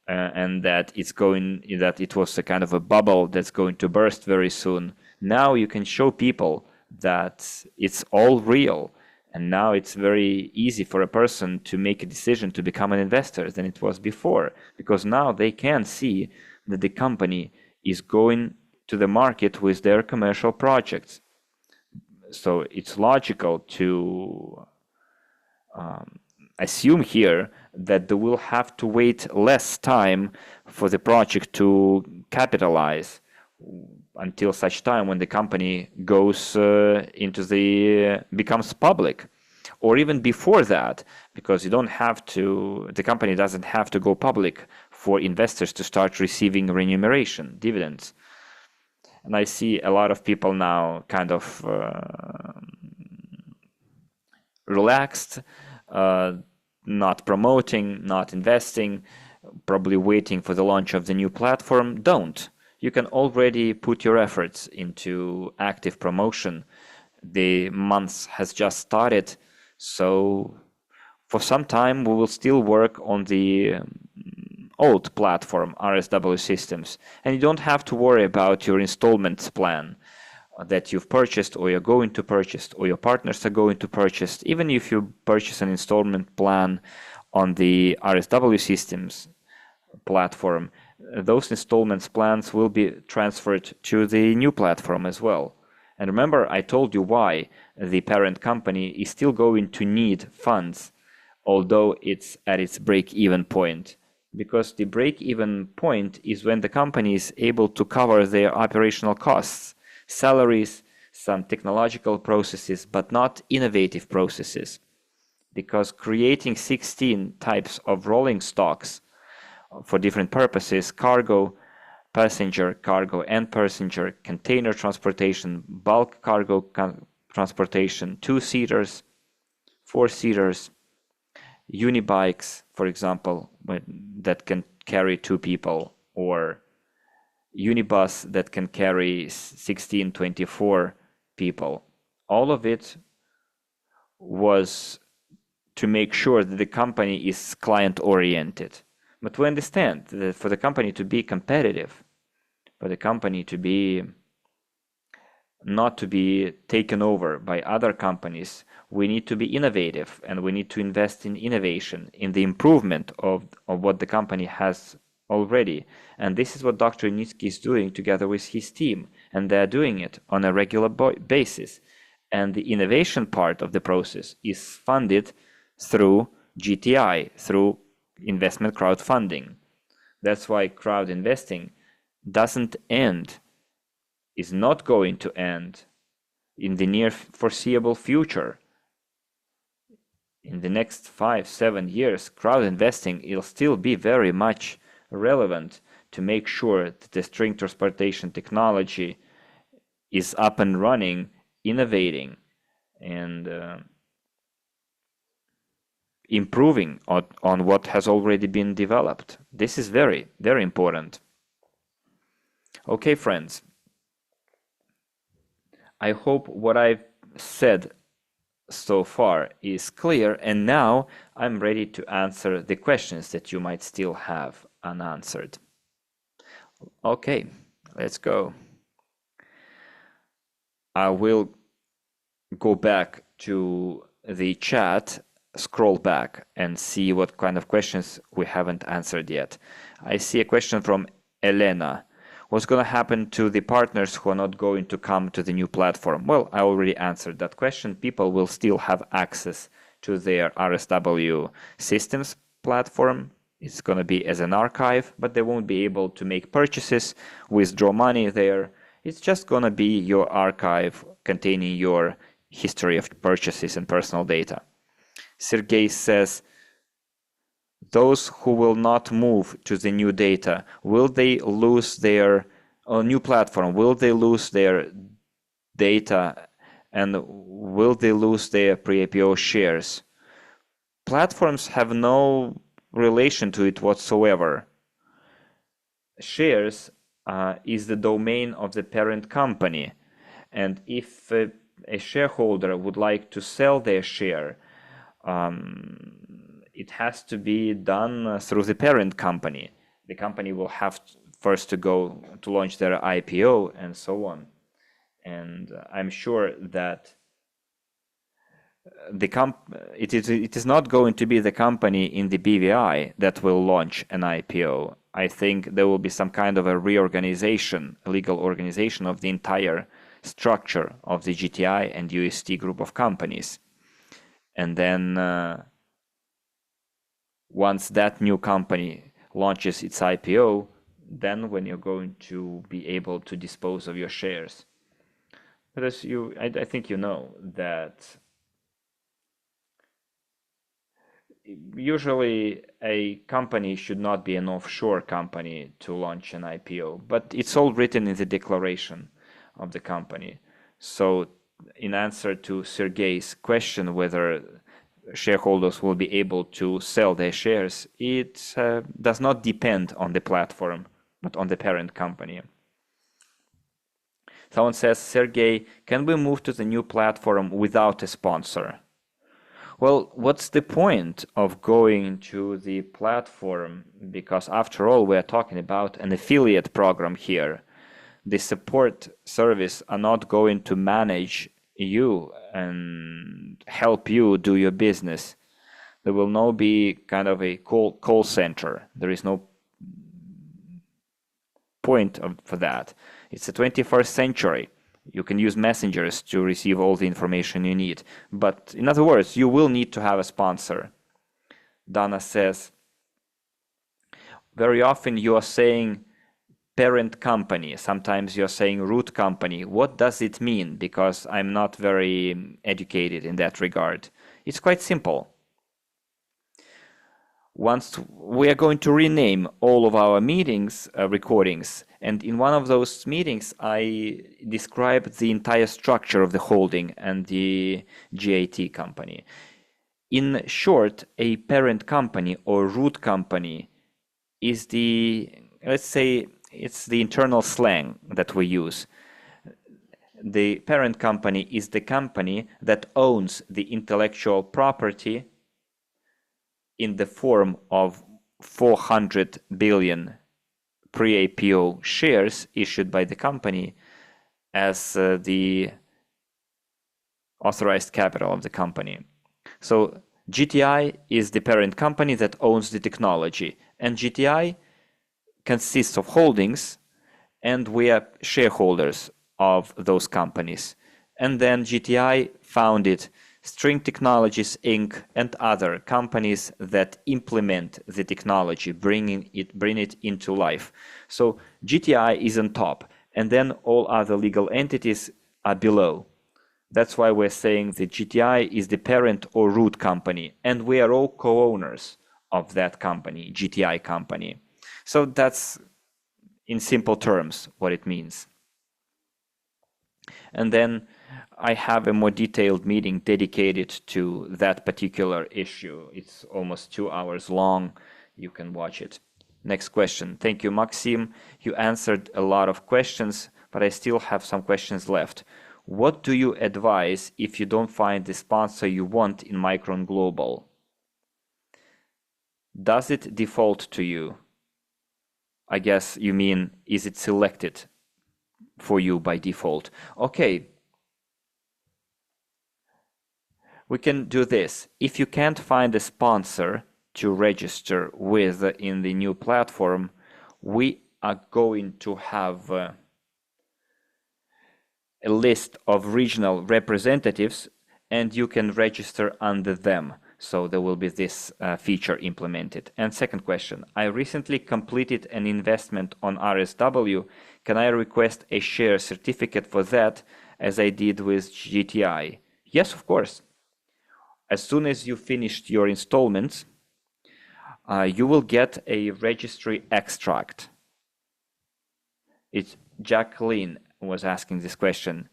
and that it was a kind of a bubble that's going to burst very soon. Now you can show people that it's all real, and now it's very easy for a person to make a decision to become an investor than it was before, because now they can see that the company is going to the market with their commercial projects. So it's logical to assume here that they will have to wait less time for the project to capitalize until such time when the company goes becomes public, or even before that, because the company doesn't have to go public for investors to start receiving remuneration, dividends. And I see a lot of people now kind of relaxed, not promoting, not investing, probably waiting for the launch of the new platform. Don't. You can already put your efforts into active promotion. The month has just started, so for some time we will still work on the old platform, RSW systems, and you don't have to worry about your installments plan that you've purchased, or you're going to purchase, or your partners are going to purchase. Even if you purchase an installment plan on the RSW systems platform, those installments plans will be transferred to the new platform as well. And remember, I told you why the parent company is still going to need funds, although it's at its break-even point. Because the break-even point is when the company is able to cover their operational costs, salaries, some technological processes, but not innovative processes. Because creating 16 types of rolling stocks for different purposes, cargo, passenger, container transportation, bulk cargo transportation, 2-seaters, 4-seaters, unibikes, for example, that can carry 2 people, or unibus that can carry 16, 24 people. All of it was to make sure that the company is client-oriented. But we understand that for the company to be competitive, for the company to be not to be taken over by other companies, we need to be innovative, and we need to invest in innovation, in the improvement of what the company has already. And this is what Dr. Nitsky is doing together with his team, and they're doing it on a regular basis. And the innovation part of the process is funded through GTI, through investment crowdfunding. That's why crowd investing doesn't end, is not going to end in the near foreseeable future. In the next 5-7 years, crowd investing will still be very much relevant to make sure that the string transportation technology is up and running, innovating, and improving on what has already been developed. This is very, very important. Okay, friends. I hope what I've said so far is clear, and now I'm ready to answer the questions that you might still have unanswered. Okay, let's go. I will go back to the chat, scroll back, and see what kind of questions we haven't answered yet. I see a question from Elena. What's going to happen to the partners who are not going to come to the new platform? Well, I already answered that question. People will still have access to their RSW systems platform. It's going to be as an archive, but they won't be able to make purchases, withdraw money there. It's just going to be your archive containing your history of purchases and personal data. Sergey says, those who will not move to the new data, will they lose their new platform? Will they lose their data, and will they lose their pre-IPO shares? Platforms have no relation to it whatsoever. Shares is the domain of the parent company, and if a shareholder would like to sell their share, it has to be done through the parent company. The company will have first to go to launch their IPO and so on. And I'm sure that it is not going to be the company in the BVI that will launch an IPO. I think there will be some kind of a reorganization, a legal organization of the entire structure of the GTI and UST group of companies. And then once that new company launches its IPO, then when you're going to be able to dispose of your shares. But as I think you know that usually a company should not be an offshore company to launch an IPO, but it's all written in the declaration of the company. So in answer to Sergey's question whether shareholders will be able to sell their shares, it does not depend on the platform, but on the parent company. Someone says, Sergey, can we move to the new platform without a sponsor? Well, what's the point of going to the platform? Because after all, we're talking about an affiliate program here. The support service are not going to manage you and help you do your business. There will not be kind of a call center. There is no point for that. It's the 21st century. You can use messengers to receive all the information you need. But in other words, you will need to have a sponsor. Dana says, very often you are saying parent company. Sometimes you're saying root company. What does it mean? Because I'm not very educated in that regard. It's quite simple. Once we are going to rename all of our meetings, recordings, and in one of those meetings, I described the entire structure of the holding and the GAT company. In short, a parent company or root company is let's say, it's the internal slang that we use. The parent company is the company that owns the intellectual property in the form of 400 billion pre-IPO shares issued by the company as the authorized capital of the company. So GTI is the parent company that owns the technology, and GTI consists of holdings, and we are shareholders of those companies. And then GTI founded String Technologies Inc. and other companies that implement the technology, bring it into life. So GTI is on top, and then all other legal entities are below. That's why we're saying the GTI is the parent or root company, and we are all co-owners of that company, GTI company. So that's, in simple terms, what it means. And then I have a more detailed meeting dedicated to that particular issue. It's almost 2 hours long. You can watch it. Next question. Thank you, Maxim. You answered a lot of questions, but I still have some questions left. What do you advise if you don't find the sponsor you want in Micron Global? Does it default to you? I guess you mean, is it selected for you by default? Okay. We can do this. If you can't find a sponsor to register with in the new platform, we are going to have a list of regional representatives, and you can register under them. So there will be this feature implemented. And second question, I recently completed an investment on RSW. Can I request a share certificate for that as I did with GTI? Yes, of course. As soon as you finished your installments, you will get a registry extract. It's Jacqueline was asking this question.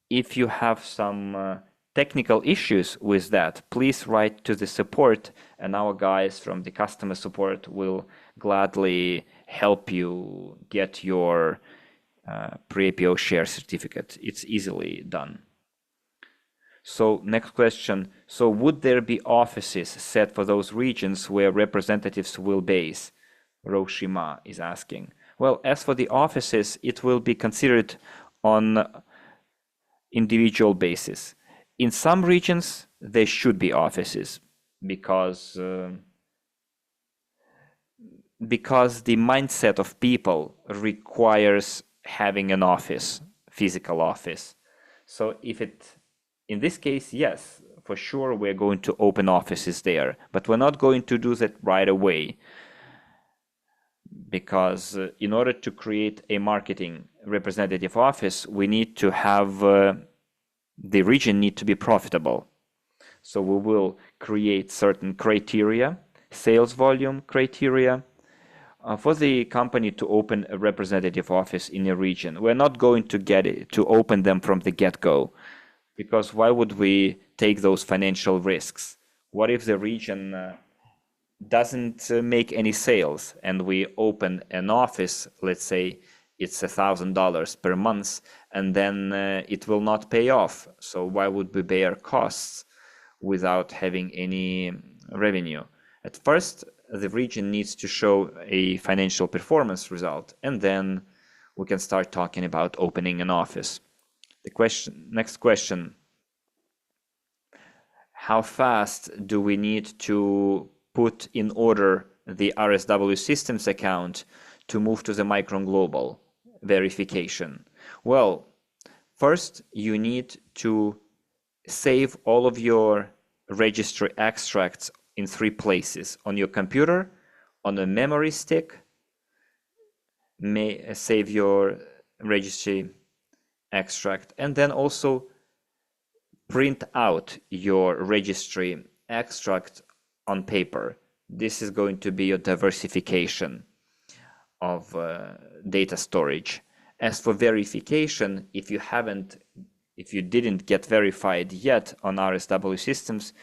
If you have some technical issues with that, please write to the support, and our guys from the customer support will gladly help you get your pre-IPO share certificate. It's easily done. So next question. So would there be offices set for those regions where representatives will base? Roshima is asking. Well, as for the offices, it will be considered on individual basis. In some regions, there should be offices because the mindset of people requires having an office, physical office. So in this case, yes, for sure, we're going to open offices there, but we're not going to do that right away because in order to create a marketing representative office, we need to have the region need to be profitable. So we will create certain criteria, sales volume criteria, for the company to open a representative office in a region. We're not going to get it to open them from the get-go. Because why would we take those financial risks? What if the region doesn't make any sales and we open an office, let's say it's $1,000 per month, and then it will not pay off. So why would we bear costs without having any revenue? At first, the region needs to show a financial performance result, and then we can start talking about opening an office. Next question. How fast do we need to put in order the RSW Systems account to move to the Micron Global verification? Well, first you need to save all of your registry extracts in 3 places: on your computer, on a memory stick. Save your registry extract, and then also print out your registry extract on paper. This is going to be your diversification of data storage. As for verification, if you didn't get verified yet on RSW Systems,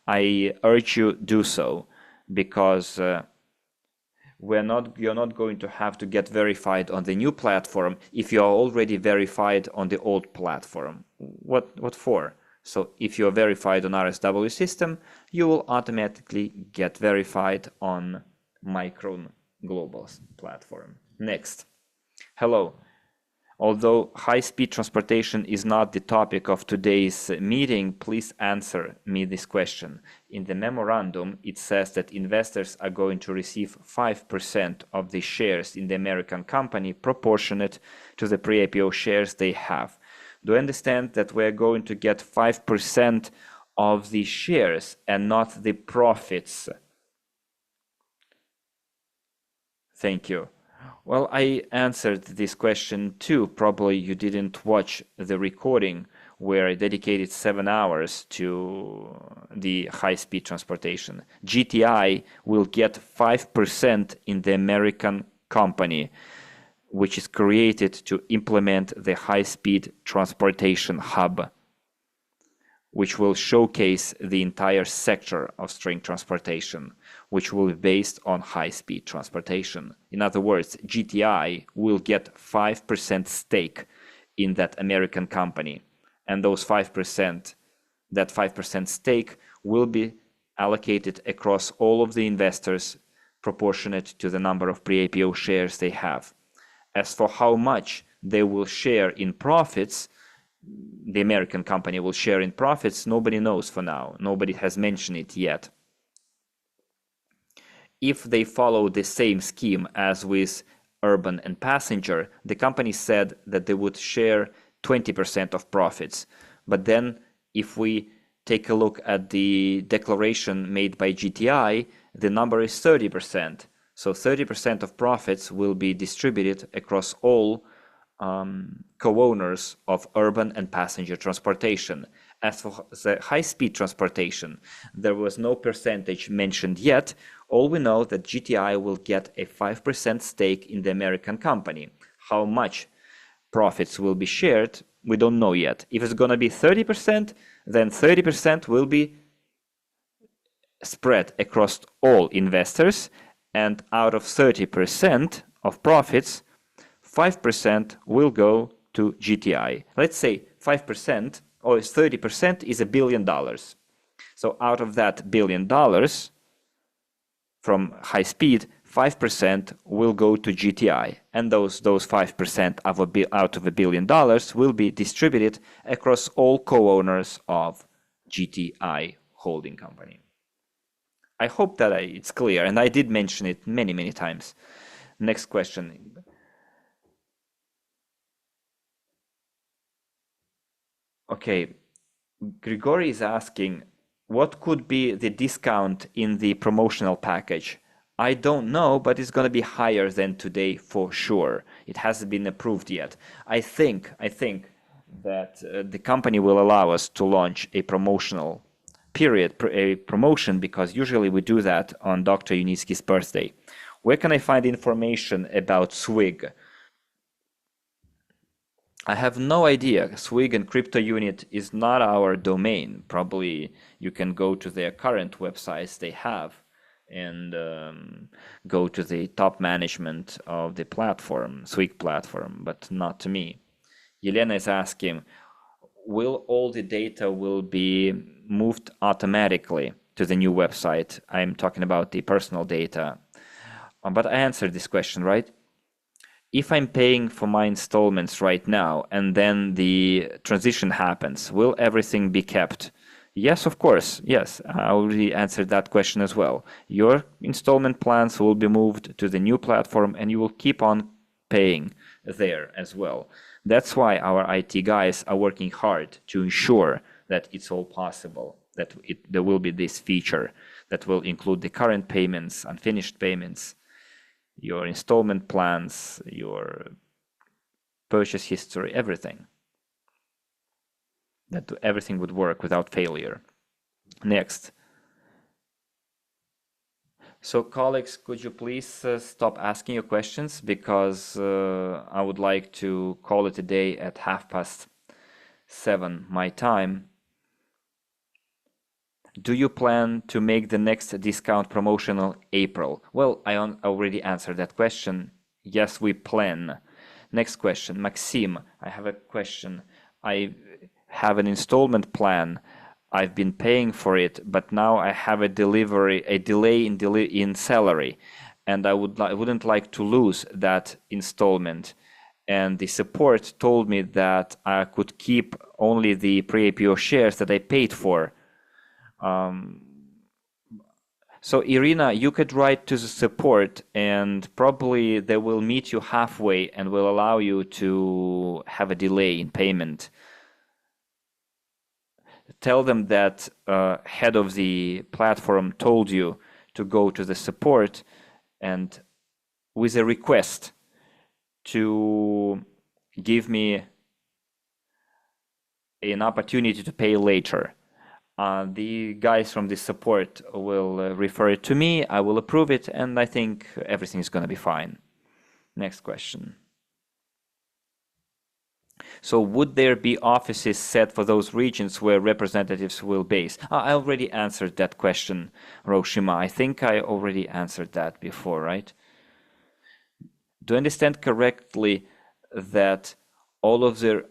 I urge you do so, because you're not going to have to get verified on the new platform if you are already verified on the old platform. What for? So if you're verified on RSW system, you will automatically get verified on Micron Global's platform. Next. Hello. Although high-speed transportation is not the topic of today's meeting, please answer me this question. In the memorandum, it says that investors are going to receive 5% of the shares in the American company proportionate to the pre-IPO shares they have. Do I understand that we're going to get 5% of the shares and not the profits? Thank you. Well, I answered this question too. Probably you didn't watch the recording. where I dedicated 7 hours to the high-speed transportation. GTI will get 5% in the American company, which is created to implement the high-speed transportation hub, which will showcase the entire sector of string transportation, which will be based on high-speed transportation. In other words, GTI will get 5% stake in that American company, and those 5%, that 5% stake will be allocated across all of the investors proportionate to the number of pre-IPO shares they have. As for how much they will share in profits, the American company will share in profits, nobody knows for now. Nobody has mentioned it yet. If they follow the same scheme as with Urban and Passenger, the company said that they would share 20% of profits. But then if we take a look at the declaration made by GTI, the number is 30%. So 30% of profits will be distributed across all co-owners of urban and passenger transportation. As for the high-speed transportation, there was no percentage mentioned yet. All we know that GTI will get a 5% stake in the American company. How much profits will be shared, we don't know yet. If it's going to be 30%, then 30% will be spread across all investors, and out of 30% of profits, 5% will go to GTI. Let's say 5% or 30% is $1 billion. So out of that $1 billion from high speed, 5% will go to GTI, and those 5% out of $1 billion will be distributed across all co-owners of GTI holding company. I hope that it's clear, and I did mention it many times. Next question. Okay, Grigory is asking, what could be the discount in the promotional package? I don't know, but it's going to be higher than today for sure. It hasn't been approved yet. I think that the company will allow us to launch a promotional period, a promotion, because usually we do that on Dr. Yunitsky's birthday. Where can I find information about SWIG? I have no idea. SWIG and Crypto Unit is not our domain. Probably you can go to their current websites they have and go to the top management of the platform, SWIG platform, but not to me. Yelena is asking, will all the data will be moved automatically to the new website? I'm talking about the personal data. But I answered this question, right? If I'm paying for my installments right now and then the transition happens, will everything be kept? Yes, of course. Yes, I already answered that question as well. Your installment plans will be moved to the new platform and you will keep on paying there as well. That's why our IT guys are working hard to ensure that it's all possible, that there will be this feature that will include the current payments, unfinished payments, your installment plans, your purchase history, everything. That everything would work without failure. Next. So colleagues, could you please stop asking your questions, because I would like to call it a day at 7:30 my time. Do you plan to make the next discount promotional April? Well, I already answered that question. Yes, we plan. Next question. Maxim, I have a question. I have an installment plan. I've been paying for it, but now I have a delay in salary, and I wouldn't like to lose that installment. And the support told me that I could keep only the pre-IPO shares that I paid for. So Irina, you could write to the support and probably they will meet you halfway and will allow you to have a delay in payment. Tell them that head of the platform told you to go to the support and with a request to give me an opportunity to pay later. The guys from the support will refer it to me, I will approve it, and I think everything is going to be fine. Next question. So would there be offices set for those regions where representatives will base? I already answered that question, Roshima. I think I already answered that before, right? Do I understand correctly that all of the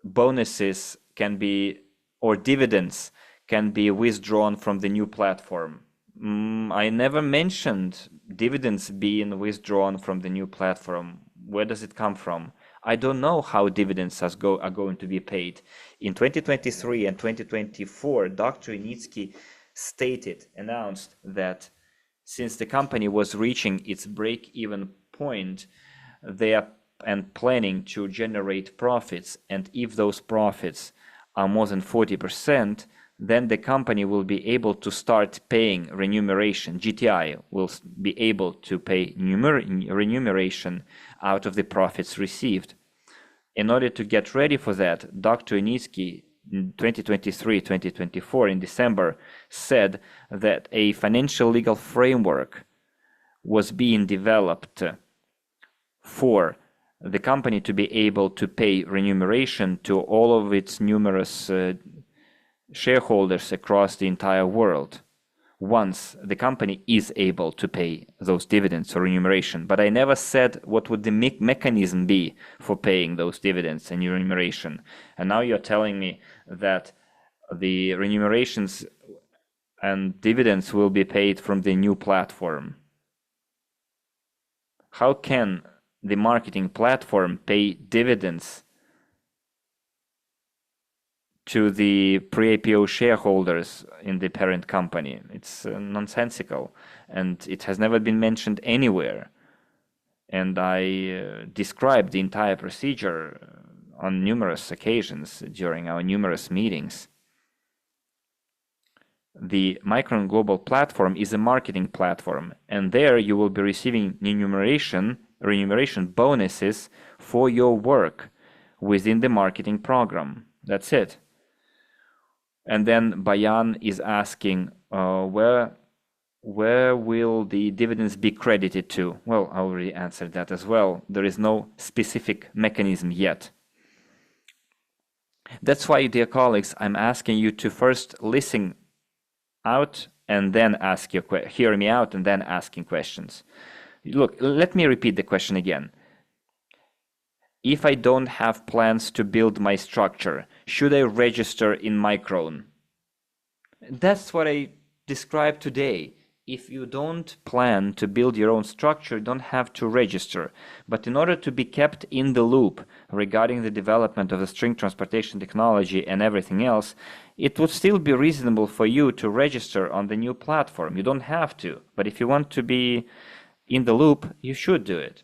bonuses can be, or dividends can be withdrawn from the new platform? I never mentioned dividends being withdrawn from the new platform. Where does it come from? I don't know how dividends are going to be paid. In 2023 and 2024, Dr. Initsky announced that since the company was reaching its break-even point, they are planning to generate profits, and if those profits are more than 40%, then the company will be able to start paying remuneration. GTI will be able to pay remuneration out of the profits received. In order to get ready for that, Dr. Initsky in 2023-2024 in December said that a financial legal framework was being developed for the company to be able to pay remuneration to all of its numerous shareholders across the entire world once the company is able to pay those dividends or remuneration. But I never said what would the mechanism be for paying those dividends and remuneration. And now you're telling me that the remunerations and dividends will be paid from the new platform. How can the marketing platform pay dividends to the pre-IPO shareholders in the parent company? It's nonsensical, and it has never been mentioned anywhere. And I described the entire procedure on numerous occasions during our numerous meetings. The Micron Global platform is a marketing platform, and there you will be receiving remuneration bonuses for your work within the marketing program. That's it. And then Bayan is asking, where will the dividends be credited to? Well, I already answered that as well. There is no specific mechanism yet. That's why, dear colleagues, I'm asking you to first listen out and then hear me out and then asking questions. Look, let me repeat the question again. If I don't have plans to build my structure, should I register in Micron? That's what I described today. If you don't plan to build your own structure, you don't have to register. But in order to be kept in the loop regarding the development of the string transportation technology and everything else, it would still be reasonable for you to register on the new platform. You don't have to, but if you want to be in the loop, you should do it.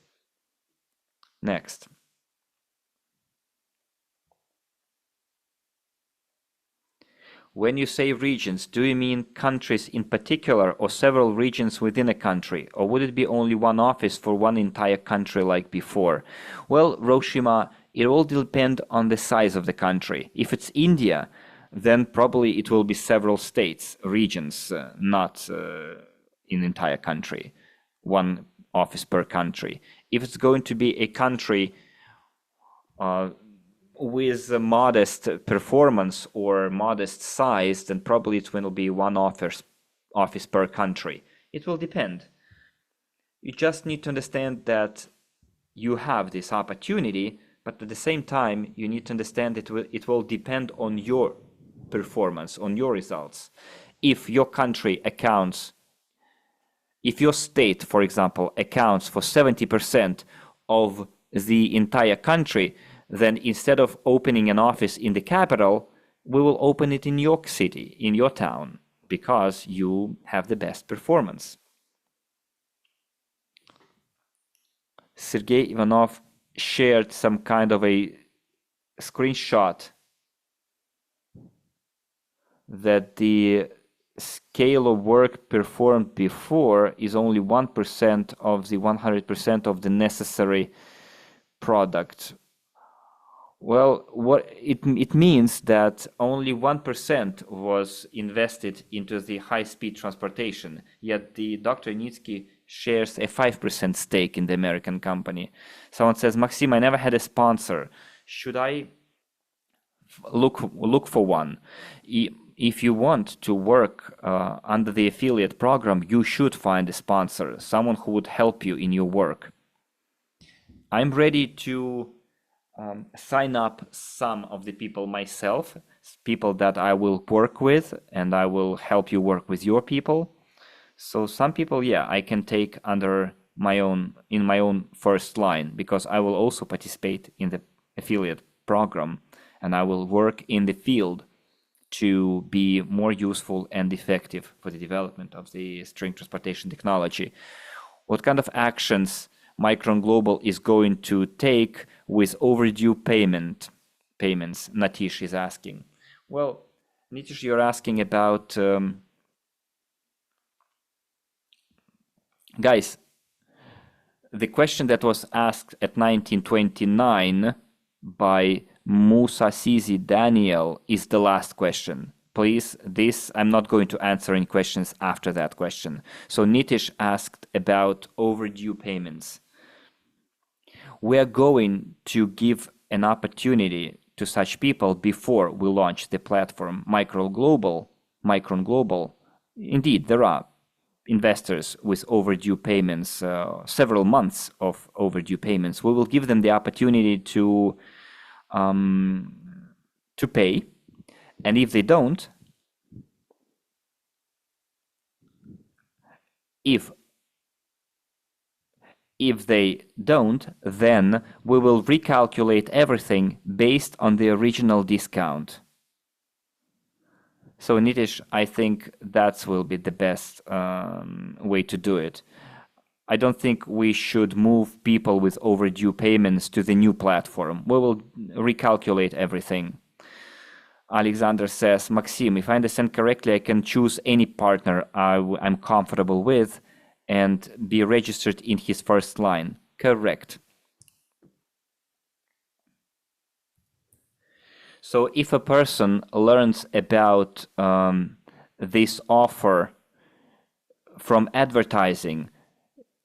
Next. When you say regions, do you mean countries in particular or several regions within a country? Or would it be only one office for one entire country like before? Well, Roshima, it all depends on the size of the country. If it's India, then probably it will be several states, regions, not in the entire country. One office per country. If it's going to be a country with a modest performance or modest size, then probably it will be one office per country. It will depend. You just need to understand that you have this opportunity, but at the same time, you need to understand that it will depend on your performance, on your results. If your country accounts, if your state, for example, accounts for 70% of the entire country, then instead of opening an office in the capital, we will open it in New York City, in your town, because you have the best performance. Sergey Ivanov shared some kind of a screenshot that the scale of work performed before is only 1% of the 100% of the necessary product. Well, what it means that only 1% was invested into the high-speed transportation, yet the Dr. Nitsky shares a 5% stake in the American company. Someone says, Maxim, I never had a sponsor. Should I look for one? If you want to work under the affiliate program, you should find a sponsor, someone who would help you in your work. I'm ready to sign up some of the people myself, people that I will work with, and I will help you work with your people. So some people, yeah, I can take under my own first line, because I will also participate in the affiliate program, and I will work in the field to be more useful and effective for the development of the string transportation technology. What kind of actions Micron Global is going to take with overdue payments? Natish is asking. Well, Nitish, you're asking about guys. The question that was asked at 1929 by Musa Sisi Daniel is the last question. Please, I'm not going to answer any questions after that question. So Nitish asked about overdue payments. We are going to give an opportunity to such people before we launch the platform Micron Global. Indeed, there are investors with overdue payments, several months of overdue payments. We will give them the opportunity to pay, and if they don't, if they don't, then we will recalculate everything based on the original discount. So Nitish, I think that will be the best way to do it. I don't think we should move people with overdue payments to the new platform. We will recalculate everything. Alexander says, Maxim, if I understand correctly, I can choose any partner I'm comfortable with and be registered in his first line. Correct. So if a person learns about this offer from advertising,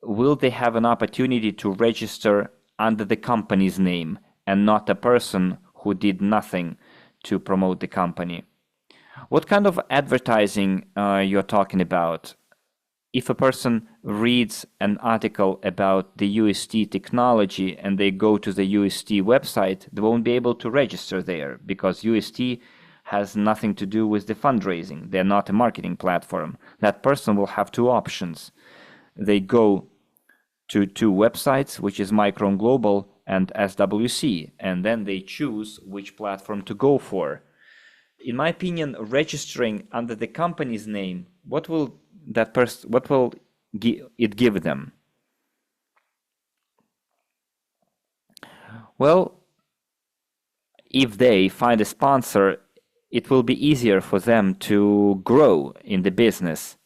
will they have an opportunity to register under the company's name and not a person who did nothing to promote the company? What kind of advertising you're talking about? If a person reads an article about the UST technology and they go to the UST website, they won't be able to register there because UST has nothing to do with the fundraising. They're not a marketing platform. That person will have two options. They go to two websites, which is Micron Global and SWC, and then they choose which platform to go for. In my opinion, registering under the company's name, what will it give them? Well, if they find a sponsor, it will be easier for them to grow in the business.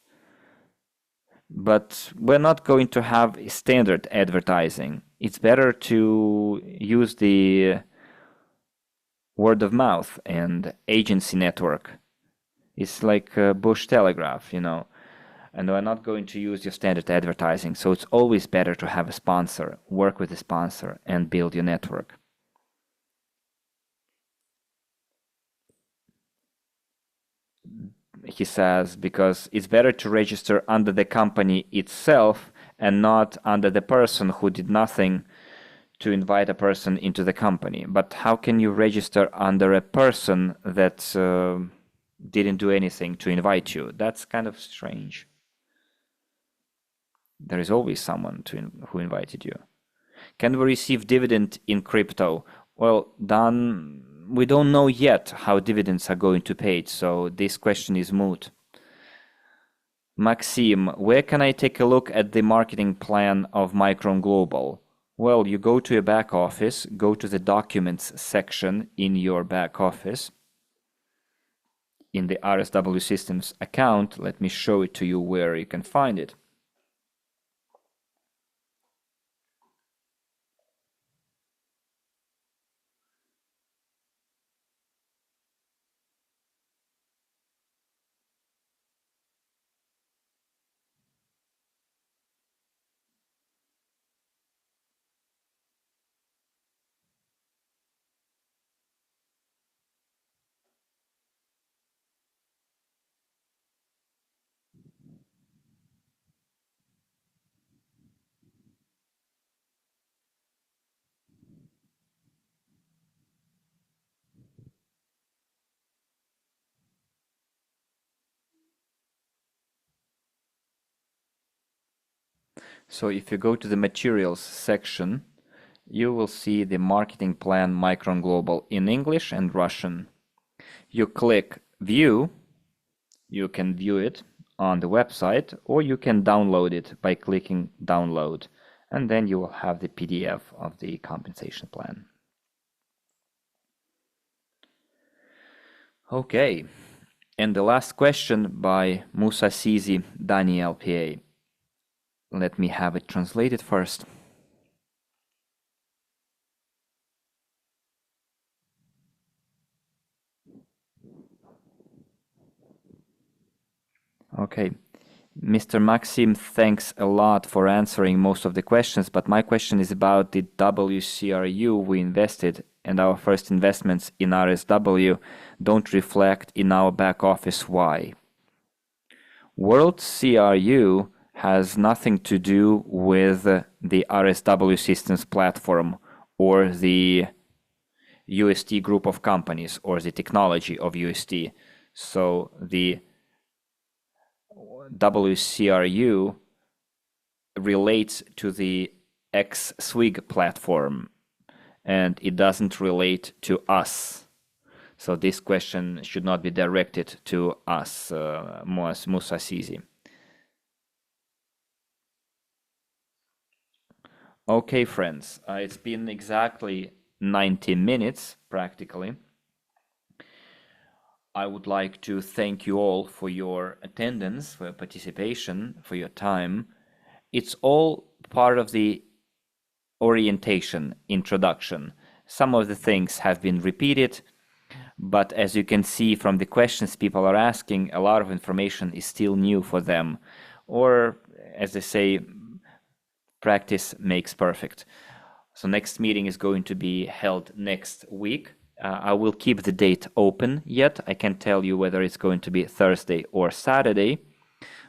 But we're not going to have standard advertising. It's better to use the word of mouth and agency network. It's like Bush Telegraph, and we're not going to use your standard advertising. So it's always better to have a sponsor, work with a sponsor, and build your network. He says, because it's better to register under the company itself and not under the person who did nothing to invite a person into the company. But how can you register under a person that didn't do anything to invite you? That's kind of strange. There is always someone who invited you. Can we receive dividend in crypto? Well, Dan, we don't know yet how dividends are going to pay, so this question is moot. Maxim, where can I take a look at the marketing plan of Micron Global? Well, you go to your back office, go to the documents section in your back office. In the RSW Systems account, let me show it to you where you can find it. So if you go to the materials section, you will see the marketing plan Micron Global in English and Russian. You click view, you can view it on the website, or you can download it by clicking download, and then you will have the PDF of the compensation plan. Okay, and the last question by Musa Sizi Daniel PA. Let me have it translated first. Okay. Mr. Maxim, thanks a lot for answering most of the questions, but my question is about the WCRU we invested, and our first investments in RSW don't reflect in our back office. Why? World CRU has nothing to do with the RSW Systems platform or the UST group of companies or the technology of UST. So the WCRU relates to the X-SWIG platform, and it doesn't relate to us. So this question should not be directed to us, Musa Sizi. Okay, friends, it's been exactly 90 minutes, practically. I would like to thank you all for your attendance, for your participation, for your time. It's all part of the orientation, introduction. Some of the things have been repeated, but as you can see from the questions people are asking, a lot of information is still new for them. Or, as they say, practice makes perfect. So next meeting is going to be held next week. I will keep the date open yet. I can't tell you whether it's going to be Thursday or Saturday,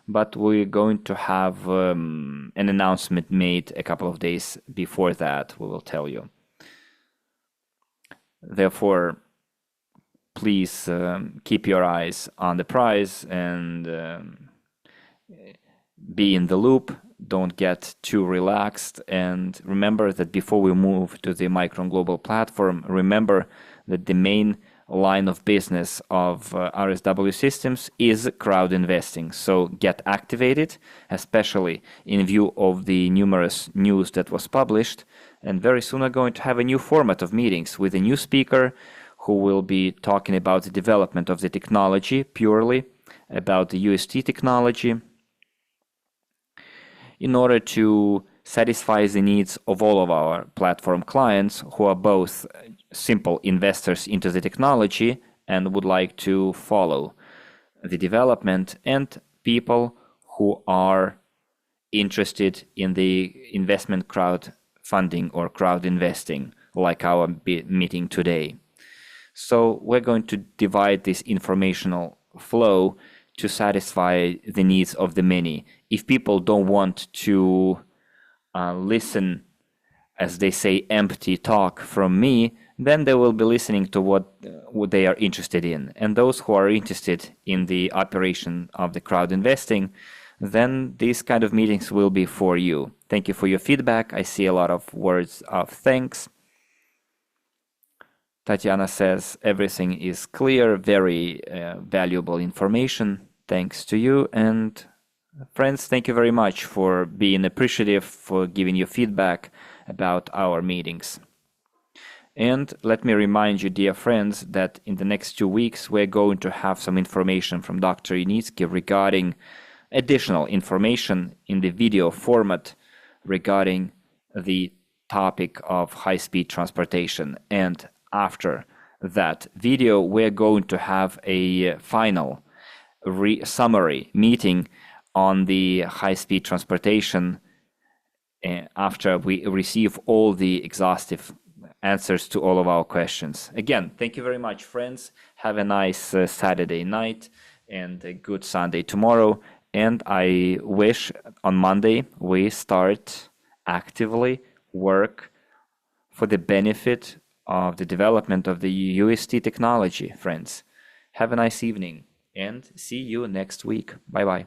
but we're going to have an announcement made a couple of days before that. We will tell you. Therefore, please keep your eyes on the prize and be in the loop. Don't get too relaxed. And remember that before we move to the Micron Global platform, remember that the main line of business of RSW Systems is crowd investing. So get activated, especially in view of the numerous news that was published. And very soon we're going to have a new format of meetings with a new speaker who will be talking about the development of the technology purely, about the UST technology, in order to satisfy the needs of all of our platform clients who are both simple investors into the technology and would like to follow the development, and people who are interested in the investment crowdfunding or crowd investing, like our meeting today. So we're going to divide this informational flow to satisfy the needs of the many. If people don't want to listen, as they say, empty talk from me, then they will be listening to what they are interested in. And those who are interested in the operation of the crowd investing, then these kind of meetings will be for you. Thank you for your feedback. I see a lot of words of thanks. Tatiana says everything is clear, very valuable information. Thanks to you. And friends, thank you very much for being appreciative, for giving your feedback about our meetings. And let me remind you, dear friends, that in the next 2 weeks, we're going to have some information from Dr. Unitsky regarding additional information in the video format regarding the topic of high-speed transportation. And after that video, we're going to have a final summary meeting on the high-speed transportation after we receive all the exhaustive answers to all of our questions. Again, thank you very much, friends. Have a nice Saturday night and a good Sunday tomorrow. And I wish on Monday we start actively work for the benefit of the development of the UST technology, friends. Have a nice evening and see you next week. Bye-bye.